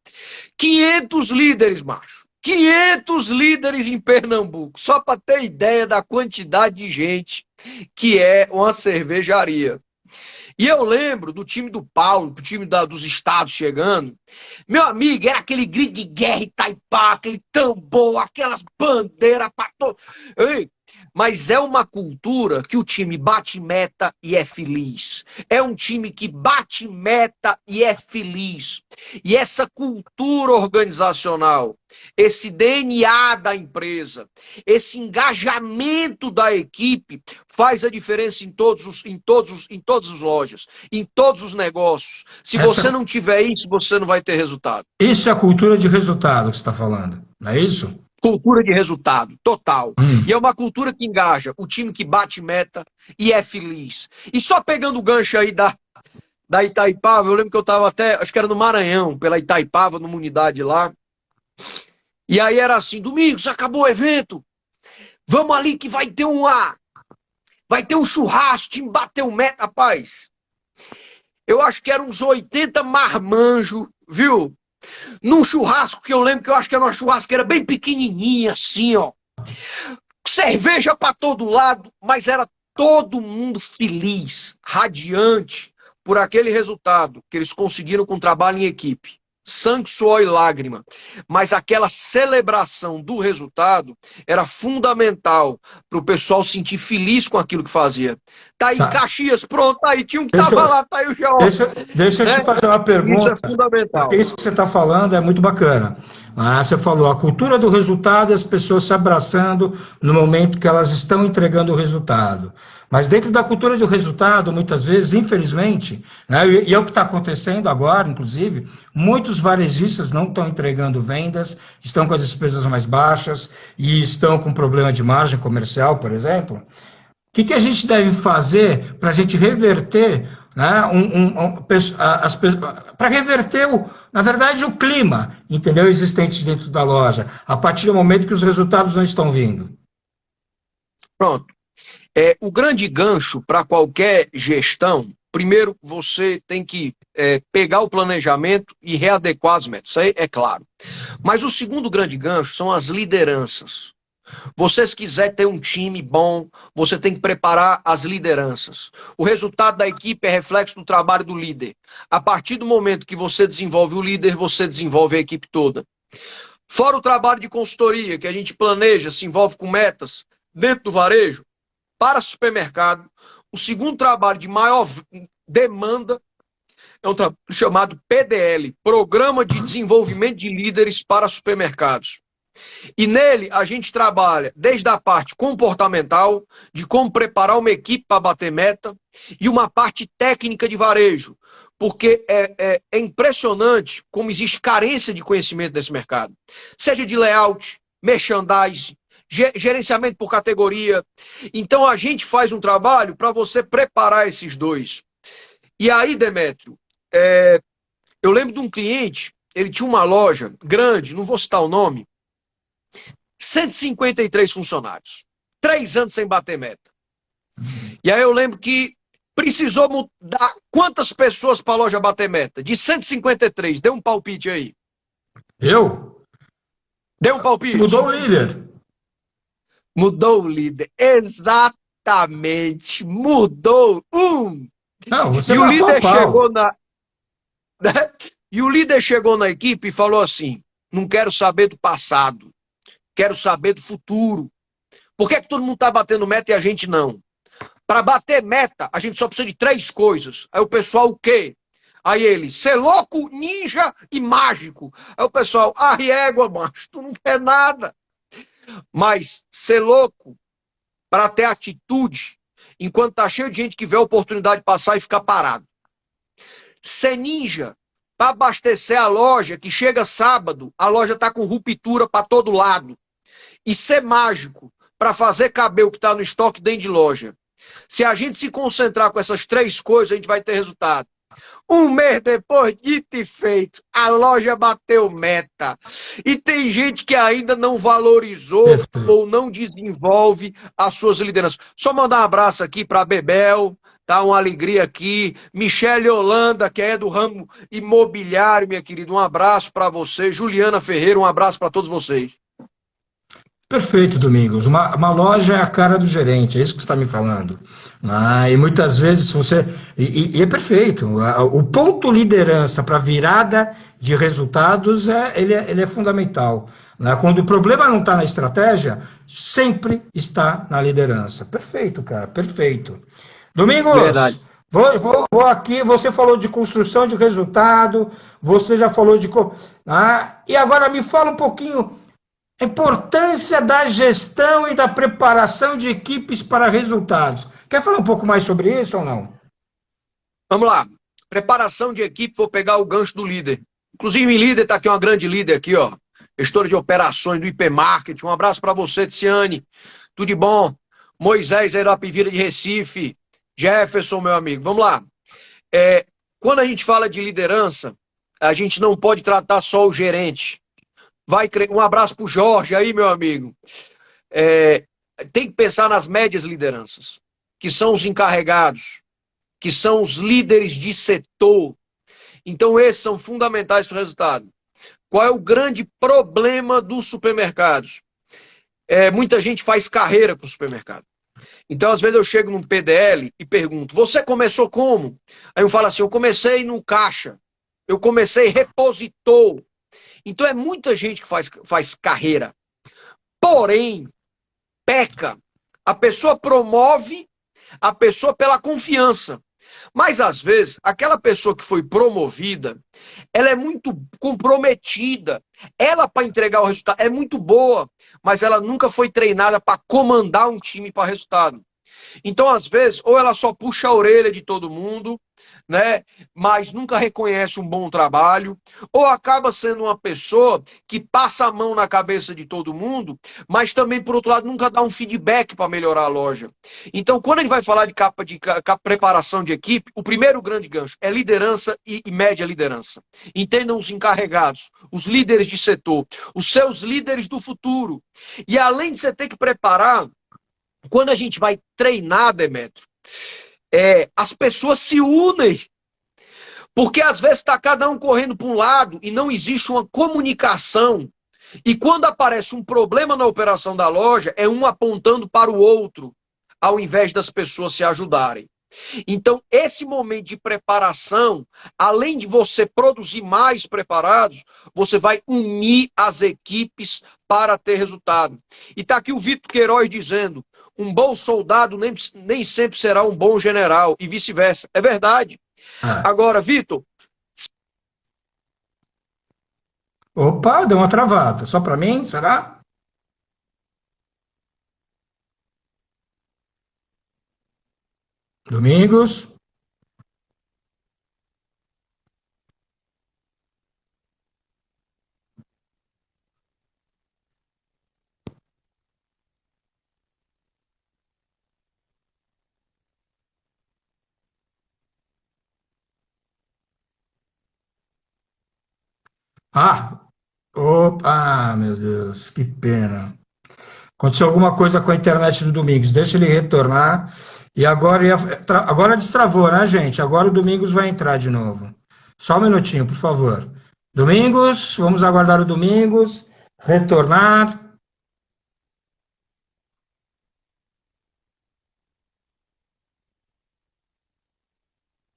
[SPEAKER 2] 500 líderes, macho. 500 líderes em Pernambuco. Só para ter ideia da quantidade de gente que é uma cervejaria. E eu lembro do time do Paulo, do time dos estados chegando. Meu amigo, era aquele grito de guerra Itaipá, aquele tambor, aquelas bandeiras para todo. Mas é uma cultura que o time bate meta e é feliz. É um time que bate meta e é feliz. E essa cultura organizacional, esse DNA da empresa, esse engajamento da equipe faz a diferença em todas as lojas, em todos os negócios. Se você não tiver isso, você não vai ter resultado.
[SPEAKER 1] Isso é a cultura de resultado que você está falando, não é isso?
[SPEAKER 2] Cultura de resultado, total. E é uma cultura que engaja, o time que bate meta e é feliz. E só pegando o gancho aí da Itaipava, eu lembro que eu estava até, acho que era no Maranhão, pela Itaipava, numa unidade lá. E aí era assim, Domingos, acabou o evento, vamos ali que vai ter um churrasco, o time bateu meta, rapaz. Eu acho que eram uns 80 marmanjos, viu? Num churrasco que eu lembro que eu acho que era uma churrasqueira bem pequenininha, assim, ó. Cerveja para todo lado, mas era todo mundo feliz, radiante por aquele resultado que eles conseguiram com trabalho em equipe. Sangue, suor e lágrima. Mas aquela celebração do resultado era fundamental para o pessoal sentir feliz com aquilo que fazia. Tá aí Caxias, pronto, tá aí tinha um que estava lá, tá aí o George.
[SPEAKER 1] Deixa eu te fazer uma pergunta.
[SPEAKER 2] Isso é fundamental.
[SPEAKER 1] Porque isso que você está falando é muito bacana. Você falou a cultura do resultado e as pessoas se abraçando no momento que elas estão entregando o resultado. Mas dentro da cultura do resultado, muitas vezes, infelizmente, né, e é o que está acontecendo agora, inclusive, muitos varejistas não estão entregando vendas, estão com as despesas mais baixas e estão com problema de margem comercial, por exemplo. O que a gente deve fazer para a gente reverter, né, para reverter, na verdade, o clima, entendeu, existente dentro da loja, a partir do momento que os resultados não estão vindo?
[SPEAKER 2] Pronto. O grande gancho para qualquer gestão, primeiro você tem que pegar o planejamento e readequar as metas, isso aí é claro. Mas o segundo grande gancho são as lideranças. Você, se quiser ter um time bom, você tem que preparar as lideranças. O resultado da equipe é reflexo do trabalho do líder. A partir do momento que você desenvolve o líder, você desenvolve a equipe toda. Fora o trabalho de consultoria, que a gente planeja, se envolve com metas dentro do varejo, para supermercado, o segundo trabalho de maior demanda é um trabalho chamado PDL, Programa de Desenvolvimento de Líderes para Supermercados. E nele a gente trabalha desde a parte comportamental, de como preparar uma equipe para bater meta, e uma parte técnica de varejo, porque é impressionante como existe carência de conhecimento nesse mercado. Seja de layout, merchandising, gerenciamento por categoria. Então a gente faz um trabalho para você preparar esses dois. E aí, Demétrio, eu lembro de um cliente, ele tinha uma loja grande, não vou citar o nome, 153 funcionários, 3 anos sem bater meta. E aí eu lembro que precisou mudar quantas pessoas para a loja bater meta? De 153, deu um palpite aí.
[SPEAKER 1] Eu?
[SPEAKER 2] Deu um palpite.
[SPEAKER 1] Mudou o líder.
[SPEAKER 2] Mudou o líder, exatamente, mudou
[SPEAKER 1] Não, você
[SPEAKER 2] e o líder
[SPEAKER 1] pau.
[SPEAKER 2] chegou e o líder chegou na equipe e falou assim: não quero saber do passado, quero saber do futuro. Por que todo mundo está batendo meta e a gente não? Para bater meta, a gente só precisa de 3 coisas. Aí o pessoal, o quê? Aí ele, ser louco, ninja e mágico. Aí o pessoal, égua, macho, tu não quer nada. Mas ser louco para ter atitude, enquanto tá cheio de gente que vê a oportunidade de passar e ficar parado. Ser ninja para abastecer a loja, que chega sábado, a loja tá com ruptura para todo lado. E ser mágico para fazer caber o que está no estoque dentro de loja. Se a gente se concentrar com essas 3 coisas, a gente vai ter resultado. 1 mês depois, dito e feito, a loja bateu meta. E tem gente que ainda não valorizou ou não desenvolve as suas lideranças. Só mandar um abraço aqui para a Bebel, tá? Uma alegria aqui. Michele Holanda, que é do ramo imobiliário, minha querida, um abraço para você. Juliana Ferreira, um abraço para todos vocês.
[SPEAKER 1] Perfeito, Domingos. Uma loja é a cara do gerente, é isso que você está me falando. E muitas vezes você. E é perfeito. O ponto liderança para virada de resultados ele é fundamental. Quando o problema não está na estratégia, sempre está na liderança. Perfeito, cara, perfeito. Domingos,
[SPEAKER 2] Verdade.
[SPEAKER 1] Vou aqui, você falou de construção de resultado, você já falou de. E agora me fala um pouquinho. A importância da gestão e da preparação de equipes para resultados. Quer falar um pouco mais sobre isso ou não?
[SPEAKER 2] Vamos lá. Preparação de equipe, vou pegar o gancho do líder. Inclusive, meu líder está aqui, uma grande líder aqui, ó. Gestora de operações do IP Market. Um abraço para você, Tiziane. Tudo de bom? Moisés, aí da Pivira de Recife. Jefferson, meu amigo. Vamos lá. Quando a gente fala de liderança, a gente não pode tratar só o gerente. Um abraço para o Jorge aí, meu amigo. Tem que pensar nas médias lideranças, que são os encarregados, que são os líderes de setor. Então, esses são fundamentais para o resultado. Qual é o grande problema dos supermercados? Muita gente faz carreira com o supermercado. Então, às vezes, eu chego num PDL e pergunto, você começou como? Aí eu falo assim, eu comecei no caixa, eu comecei repositor. Então é muita gente que faz carreira. Porém, peca. A pessoa promove a pessoa pela confiança. Mas às vezes, aquela pessoa que foi promovida, ela é muito comprometida. Ela, para entregar o resultado, é muito boa, mas ela nunca foi treinada para comandar um time para resultado. Então, às vezes, ou ela só puxa a orelha de todo mundo, né? Mas nunca reconhece um bom trabalho, ou acaba sendo uma pessoa que passa a mão na cabeça de todo mundo, mas também, por outro lado, nunca dá um feedback para melhorar a loja. Então, quando a gente vai falar de preparação de equipe, o primeiro grande gancho é liderança e média liderança. Entendam os encarregados, os líderes de setor, os seus líderes do futuro. E além de você ter que preparar, quando a gente vai treinar, Demetrio, as pessoas se unem. Porque às vezes está cada um correndo para um lado e não existe uma comunicação. E quando aparece um problema na operação da loja, é um apontando para o outro, ao invés das pessoas se ajudarem. Então, esse momento de preparação, além de você produzir mais preparados, você vai unir as equipes para ter resultado. E está aqui o Vitor Queiroz dizendo, um bom soldado nem sempre será um bom general, e vice-versa. É verdade. Agora, Vitor...
[SPEAKER 1] Opa, deu uma travada. Só para mim, será? Domingos? Opa, meu Deus, que pena. Aconteceu alguma coisa com a internet do Domingos. Deixa ele retornar. E agora destravou, né, gente? Agora o Domingos vai entrar de novo. Só um minutinho, por favor. Domingos, vamos aguardar o Domingos retornar.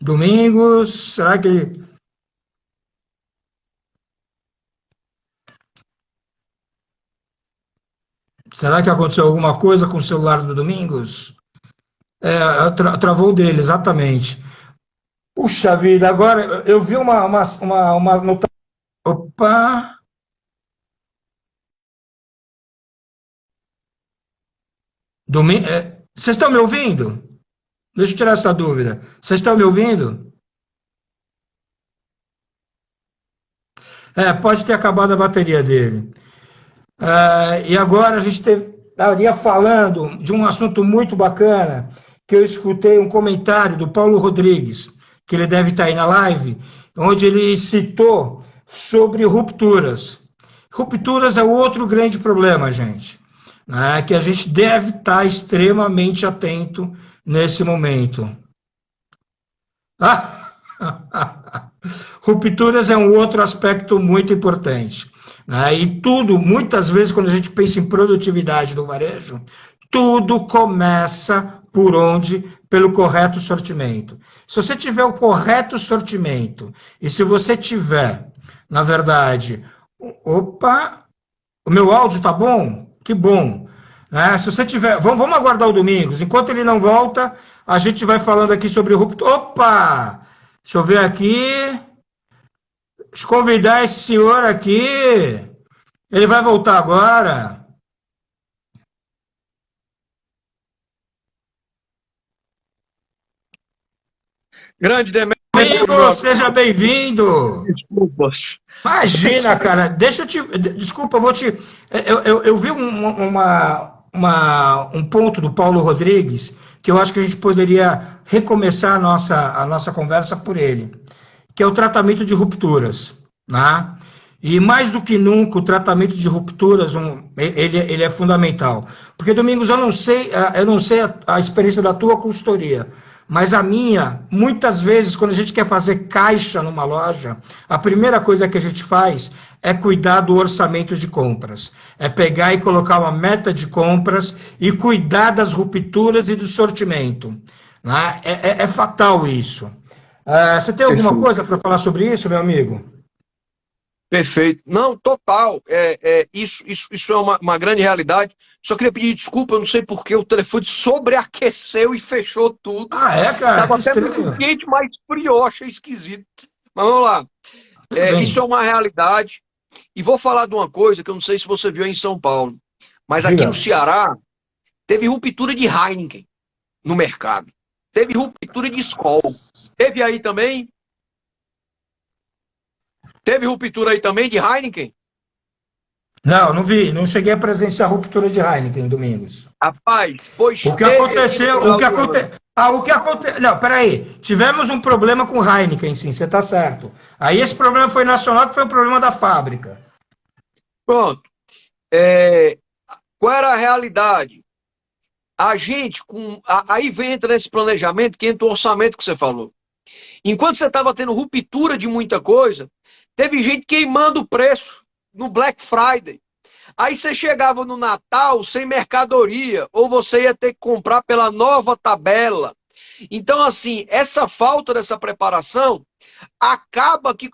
[SPEAKER 1] Domingos, será que aconteceu alguma coisa com o celular do Domingos? Travou dele, exatamente. Puxa vida, agora eu vi uma nota. Opa! Vocês estão me ouvindo? Deixa eu tirar essa dúvida. Vocês estão me ouvindo? Pode ter acabado a bateria dele. E agora a gente estaria falando de um assunto muito bacana, que eu escutei um comentário do Paulo Rodrigues, que ele deve estar aí na live, onde ele citou sobre rupturas. Rupturas é outro grande problema, gente, né, que a gente deve estar extremamente atento nesse momento. Rupturas é um outro aspecto muito importante. Né? E tudo, muitas vezes, quando a gente pensa em produtividade do varejo, tudo começa por onde? Pelo correto sortimento. Se você tiver o correto sortimento, e se você tiver, na verdade, opa, o meu áudio tá bom? Que bom. Né? Se você tiver, vamos aguardar o Domingos. Enquanto ele não volta, a gente vai falando aqui sobre ruptura. Opa! Deixa eu ver aqui. Deixa eu convidar esse senhor aqui. Ele vai voltar agora.
[SPEAKER 2] Grande Demetrio.
[SPEAKER 1] Amigo, seja bem-vindo.
[SPEAKER 2] Desculpas.
[SPEAKER 1] Imagina, cara. Deixa eu te. Desculpa, eu vou te. Eu vi um ponto do Paulo Rodrigues que eu acho que a gente poderia recomeçar a nossa conversa por ele, que é o tratamento de rupturas, né? E mais do que nunca, o tratamento de rupturas, ele é fundamental. Porque, Domingos, eu não sei a experiência da tua consultoria, mas a minha, muitas vezes, quando a gente quer fazer caixa numa loja, a primeira coisa que a gente faz é cuidar do orçamento de compras. É pegar e colocar uma meta de compras e cuidar das rupturas e do sortimento. Né? É fatal isso. Você tem alguma coisa para falar sobre isso, meu amigo?
[SPEAKER 2] Perfeito. Não, total. Isso é uma grande realidade. Só queria pedir desculpa, eu não sei porque o telefone sobreaqueceu e fechou tudo.
[SPEAKER 1] Cara?
[SPEAKER 2] Estava até muito quente, mas friou, achei esquisito. Mas vamos lá. Isso é uma realidade. E vou falar de uma coisa que eu não sei se você viu aí em São Paulo, mas aqui no Ceará teve ruptura de Heineken. no mercado. Teve ruptura de Skol. Teve aí também? Teve ruptura aí também de Heineken?
[SPEAKER 1] Não, não vi, não cheguei a presenciar a ruptura de Heineken, Domingos.
[SPEAKER 2] Rapaz, pois
[SPEAKER 1] O que
[SPEAKER 2] teve aqui no
[SPEAKER 1] aconteceu,
[SPEAKER 2] final do ano.
[SPEAKER 1] o que aconteceu, não, peraí, tivemos um problema com Heineken, sim, você está certo. Aí esse problema foi nacional, que foi um problema da fábrica.
[SPEAKER 2] Pronto. Qual era a realidade? A gente, aí entra nesse planejamento, que entra o orçamento que você falou. Enquanto você estava tendo ruptura de muita coisa, teve gente queimando o preço no Black Friday. Aí você chegava no Natal sem mercadoria, ou você ia ter que comprar pela nova tabela. Então, assim, essa falta dessa preparação acaba que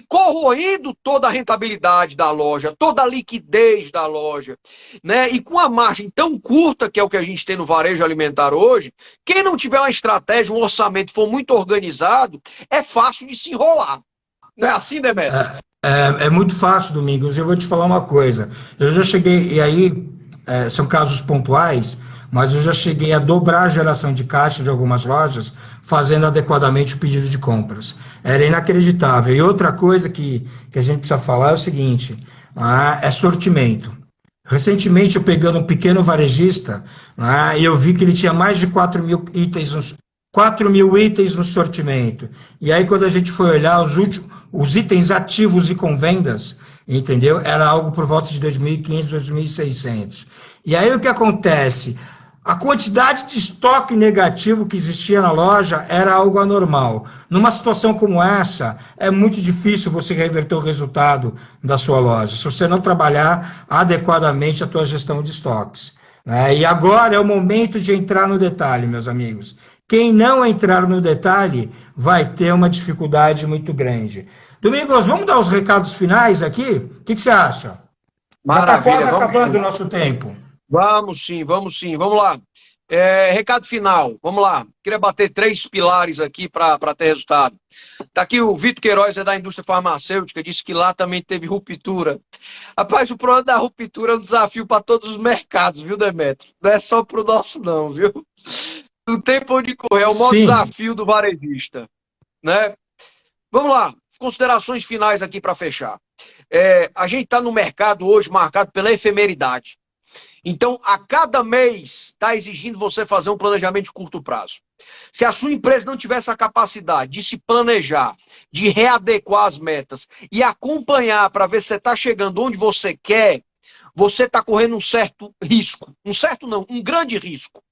[SPEAKER 2] corroendo toda a rentabilidade da loja, toda a liquidez da loja, né? E com a margem tão curta que é o que a gente tem no varejo alimentar hoje, quem não tiver uma estratégia, um orçamento for muito organizado, é fácil de se enrolar. Não é assim, Demetrio?
[SPEAKER 1] É muito fácil, Domingos. Eu vou te falar uma coisa. Eu já cheguei, e aí são casos pontuais, mas eu já cheguei a dobrar a geração de caixa de algumas lojas, fazendo adequadamente o pedido de compras. Era inacreditável. E outra coisa que a gente precisa falar é o seguinte: é sortimento. Recentemente, eu pegando um pequeno varejista, eu vi que ele tinha mais de 4 mil itens no sortimento. E aí, quando a gente foi olhar os itens ativos e com vendas, entendeu? Era algo por volta de 2.500, 2.600. E aí, o que acontece? A quantidade de estoque negativo que existia na loja era algo anormal. Numa situação como essa, é muito difícil você reverter o resultado da sua loja, se você não trabalhar adequadamente a tua gestão de estoques. E agora é o momento de entrar no detalhe, meus amigos. Quem não entrar no detalhe vai ter uma dificuldade muito grande. Domingos, vamos dar os recados finais aqui? O que você acha? Já está quase
[SPEAKER 2] Maravilha, vamos
[SPEAKER 1] acabando o
[SPEAKER 2] sim.
[SPEAKER 1] nosso tempo.
[SPEAKER 2] Vamos sim, vamos sim. Vamos lá. Recado final, vamos lá. Queria bater 3 pilares aqui para ter resultado. Está aqui o Vitor Queiroz, é da indústria farmacêutica, disse que lá também teve ruptura. Rapaz, o problema da ruptura é um desafio para todos os mercados, viu, Demetrio? Não é só para o nosso, não, viu? Não tem por onde correr, é o maior
[SPEAKER 1] Sim.
[SPEAKER 2] desafio do varejista, né? Vamos lá, considerações finais aqui para fechar. A gente está no mercado hoje marcado pela efemeridade. Então, a cada mês está exigindo você fazer um planejamento de curto prazo. Se a sua empresa não tiver essa capacidade de se planejar, de readequar as metas e acompanhar para ver se você está chegando onde você quer, você está correndo um certo risco. Um certo não, um grande risco.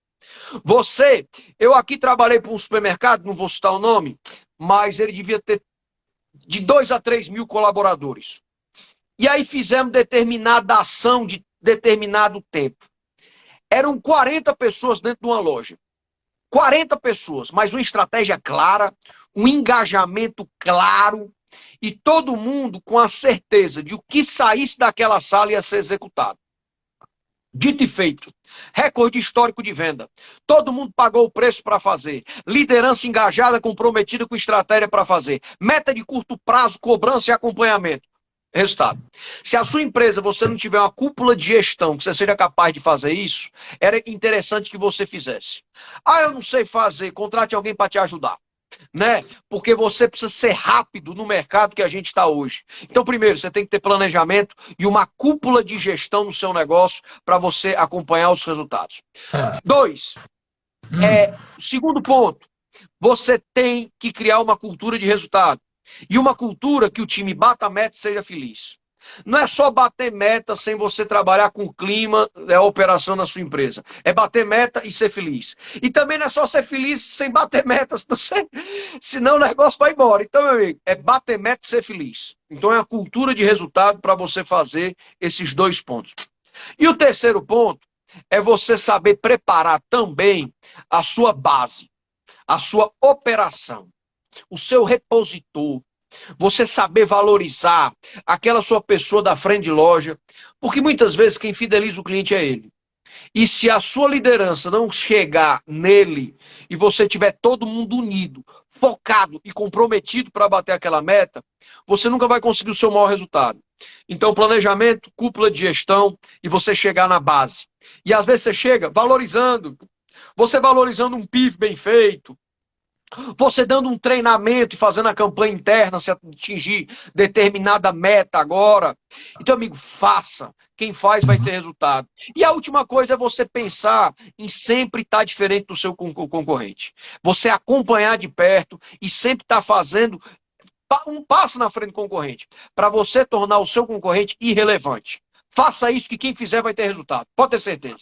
[SPEAKER 2] Eu aqui trabalhei para um supermercado, não vou citar o nome, mas ele devia ter de 2 a 3 mil colaboradores. E aí fizemos determinada ação de determinado tempo. Eram 40 pessoas dentro de uma loja. 40 pessoas, mas uma estratégia clara, um engajamento claro e todo mundo com a certeza de o que saísse daquela sala ia ser executado. Dito e feito. Recorde histórico de venda. Todo mundo pagou o preço para fazer. Liderança engajada, comprometida com estratégia para fazer. Meta de curto prazo, cobrança e acompanhamento. Resultado. Se a sua empresa você não tiver uma cúpula de gestão que você seja capaz de fazer isso, era interessante que você fizesse. Eu não sei fazer, contrate alguém para te ajudar. Né? Porque você precisa ser rápido no mercado que a gente está hoje. Então, primeiro, você tem que ter planejamento e uma cúpula de gestão no seu negócio para você acompanhar os resultados. 2, segundo ponto, você tem que criar uma cultura de resultado. E uma cultura que o time bata a meta e seja feliz. Não é só bater meta sem você trabalhar com o clima da operação na sua empresa. É bater meta e ser feliz. E também não é só ser feliz sem bater metas, senão o negócio vai embora. Então, meu amigo, é bater meta e ser feliz. Então é a cultura de resultado para você fazer esses 2 pontos. E o terceiro ponto é você saber preparar também a sua base, a sua operação, o seu repositor, você saber valorizar aquela sua pessoa da frente de loja, porque muitas vezes quem fideliza o cliente é ele. E se a sua liderança não chegar nele e você tiver todo mundo unido, focado e comprometido para bater aquela meta, você nunca vai conseguir o seu maior resultado. Então, planejamento, cúpula de gestão e você chegar na base. E às vezes você chega valorizando. você valorizando um PIF bem feito, você dando um treinamento e fazendo a campanha interna, se atingir determinada meta agora. Então, amigo, faça. Quem faz vai ter resultado. E a última coisa é você pensar em sempre estar diferente do seu concorrente. Você acompanhar de perto e sempre estar fazendo um passo na frente do concorrente, para você tornar o seu concorrente irrelevante. Faça isso que quem fizer vai ter resultado. Pode ter certeza.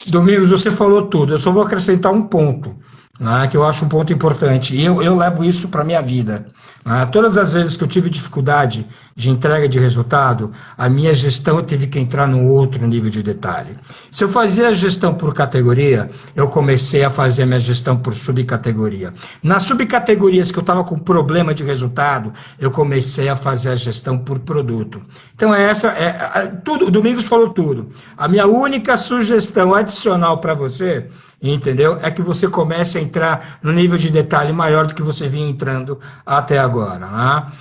[SPEAKER 1] Domingos, você falou tudo. Eu só vou acrescentar um ponto, né, que eu acho um ponto importante. E eu levo isso para a minha vida. Né? Todas as vezes que eu tive dificuldade de entrega de resultado, a minha gestão teve que entrar num outro nível de detalhe. Se eu fazia a gestão por categoria, eu comecei a fazer a minha gestão por subcategoria. Nas subcategorias que eu estava com problema de resultado, eu comecei a fazer a gestão por produto. Então, tudo. O Domingos falou tudo. A minha única sugestão adicional para você, entendeu? É que você comece a entrar no nível de detalhe maior do que você vinha entrando até agora. Né?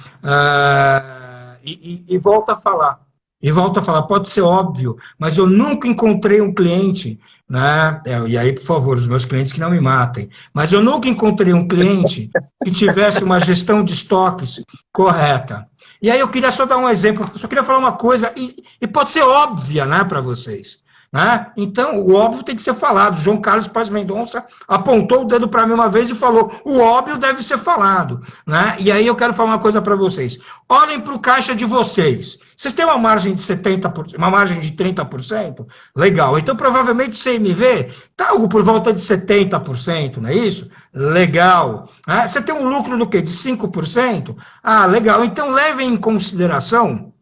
[SPEAKER 1] E volta a falar. E volta a falar, pode ser óbvio, mas eu nunca encontrei um cliente, né? E aí, por favor, os meus clientes que não me matem, mas eu nunca encontrei um cliente que tivesse uma gestão de estoques correta. E aí eu queria só dar um exemplo, eu só queria falar uma coisa, e pode ser óbvia, né, para vocês. Né? Então, o óbvio tem que ser falado. João Carlos Paz Mendonça apontou o dedo para mim uma vez e falou: o óbvio deve ser falado. Né? E aí eu quero falar uma coisa para vocês. Olhem para o caixa de vocês. Vocês têm uma margem de 70%, uma margem de 30%? Legal. Então, provavelmente o CMV está algo por volta de 70%, não é isso? Legal. Né? Você tem um lucro do quê? De 5%? Ah, legal. Então, levem em consideração,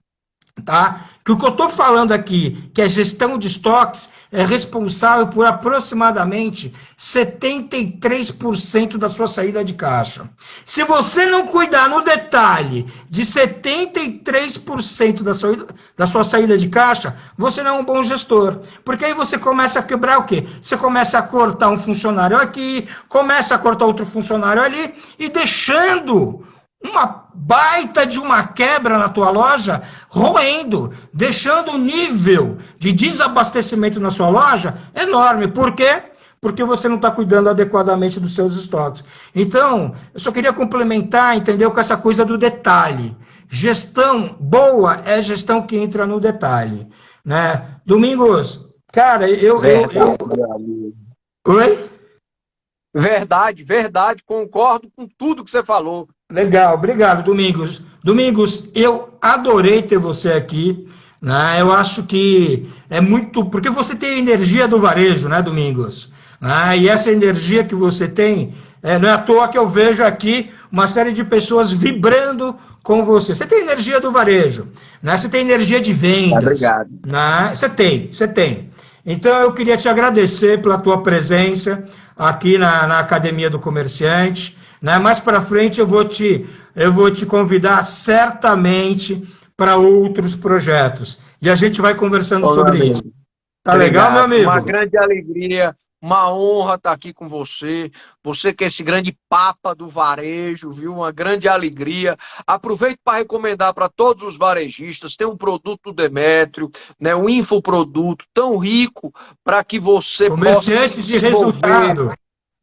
[SPEAKER 1] tá? Que o que eu estou falando aqui, que a gestão de estoques é responsável por aproximadamente 73% da sua saída de caixa. Se você não cuidar no detalhe de 73% da sua saída de caixa, você não é um bom gestor. Porque aí você começa a quebrar o quê? Você começa a cortar um funcionário aqui, começa a cortar outro funcionário ali, e deixando uma baita de uma quebra na tua loja, roendo, deixando o nível de desabastecimento na sua loja enorme. Por quê? Porque você não está cuidando adequadamente dos seus estoques. Então, eu só queria complementar, entendeu, com essa coisa do detalhe. Gestão boa é gestão que entra no detalhe. Né? Domingos, cara, Oi?
[SPEAKER 2] Verdade, verdade, concordo com tudo que você falou.
[SPEAKER 1] Legal, obrigado, Domingos. Domingos, eu adorei ter você aqui, né? Eu acho que é muito... Porque você tem a energia do varejo, né, Domingos? E essa energia que você tem, não é à toa que eu vejo aqui uma série de pessoas vibrando com você. Você tem energia do varejo, né? Você tem energia de vendas.
[SPEAKER 2] Obrigado.
[SPEAKER 1] Né? Você tem. Então, eu queria te agradecer pela tua presença aqui na Academia do Comerciante. Né? Mais para frente eu vou te convidar certamente para outros projetos. E a gente vai conversando sobre isso. Tá legal, meu amigo?
[SPEAKER 2] Uma grande alegria, uma honra estar aqui com você. Você que é esse grande papa do varejo, viu? Uma grande alegria. Aproveito para recomendar para todos os varejistas, tem um produto do Demétrio, né? Um infoproduto tão rico para que você
[SPEAKER 1] Comerciantes de resultado.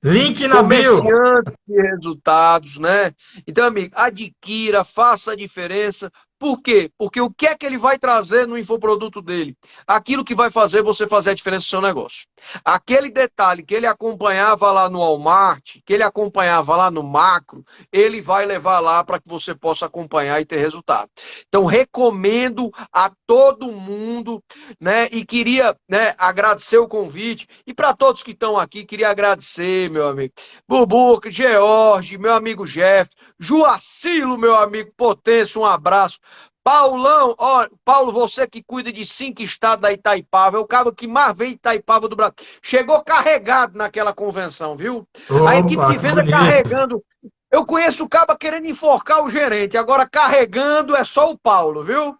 [SPEAKER 1] Link na bio.
[SPEAKER 2] Comerciantes de resultados, né? Então, amigo, adquira, faça a diferença. Por quê? Porque o que é que ele vai trazer no infoproduto dele? Aquilo que vai fazer você fazer a diferença no seu negócio. Aquele detalhe que ele acompanhava lá no Walmart, que ele acompanhava lá no Macro, ele vai levar lá para que você possa acompanhar e ter resultado. Então, recomendo a todo mundo, né? E queria, né, agradecer o convite. E para todos que estão aqui, queria agradecer, meu amigo. Bubuca, George, meu amigo Jeff, Joacilo, meu amigo Potência, um abraço. Paulão, ó, Paulo, você que cuida de 5 estados da Itaipava, é o cara que mais vem Itaipava do Brasil. Chegou carregado naquela convenção, viu?
[SPEAKER 1] Opa,
[SPEAKER 2] a equipe de venda carregando. Eu conheço o cara querendo enforcar o gerente, agora carregando é só o Paulo, viu?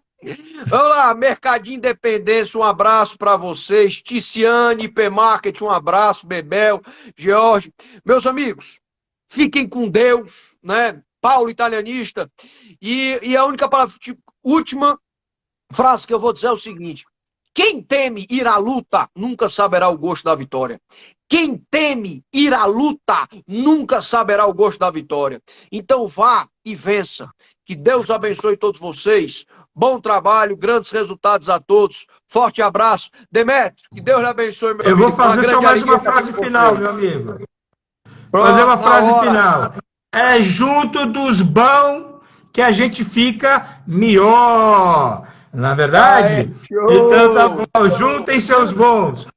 [SPEAKER 2] Vamos lá, Mercadinho Independência, um abraço para vocês. Ticiane, IP Market, um abraço. Bebel, George. Meus amigos, fiquem com Deus, né? Paulo Italianista. E a única palavra, última frase que eu vou dizer é o seguinte: quem teme ir à luta nunca saberá o gosto da vitória. Quem teme ir à luta nunca saberá o gosto da vitória. Então vá e vença. Que Deus abençoe todos vocês. Bom trabalho, grandes resultados a todos. Forte abraço. Demétrio, que Deus lhe abençoe, meu
[SPEAKER 1] Eu
[SPEAKER 2] amigo.
[SPEAKER 1] vou fazer só mais uma
[SPEAKER 2] alegria
[SPEAKER 1] frase final, meu amigo.
[SPEAKER 2] Pronto,
[SPEAKER 1] Fazer uma frase
[SPEAKER 2] na hora.
[SPEAKER 1] final. É junto dos bons que a gente fica melhor. Na verdade?
[SPEAKER 2] Show!
[SPEAKER 1] Então tá bom. Juntem seus bons.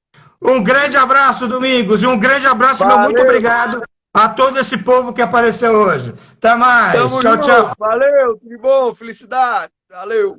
[SPEAKER 1] Um grande abraço, Domingos, e um grande abraço, meu muito
[SPEAKER 2] Valeu.
[SPEAKER 1] obrigado a todo esse povo que apareceu hoje. Até mais.
[SPEAKER 2] Tamo
[SPEAKER 1] Tchau,
[SPEAKER 2] junto.
[SPEAKER 1] tchau.
[SPEAKER 2] Valeu, tudo bom, felicidade. Valeu.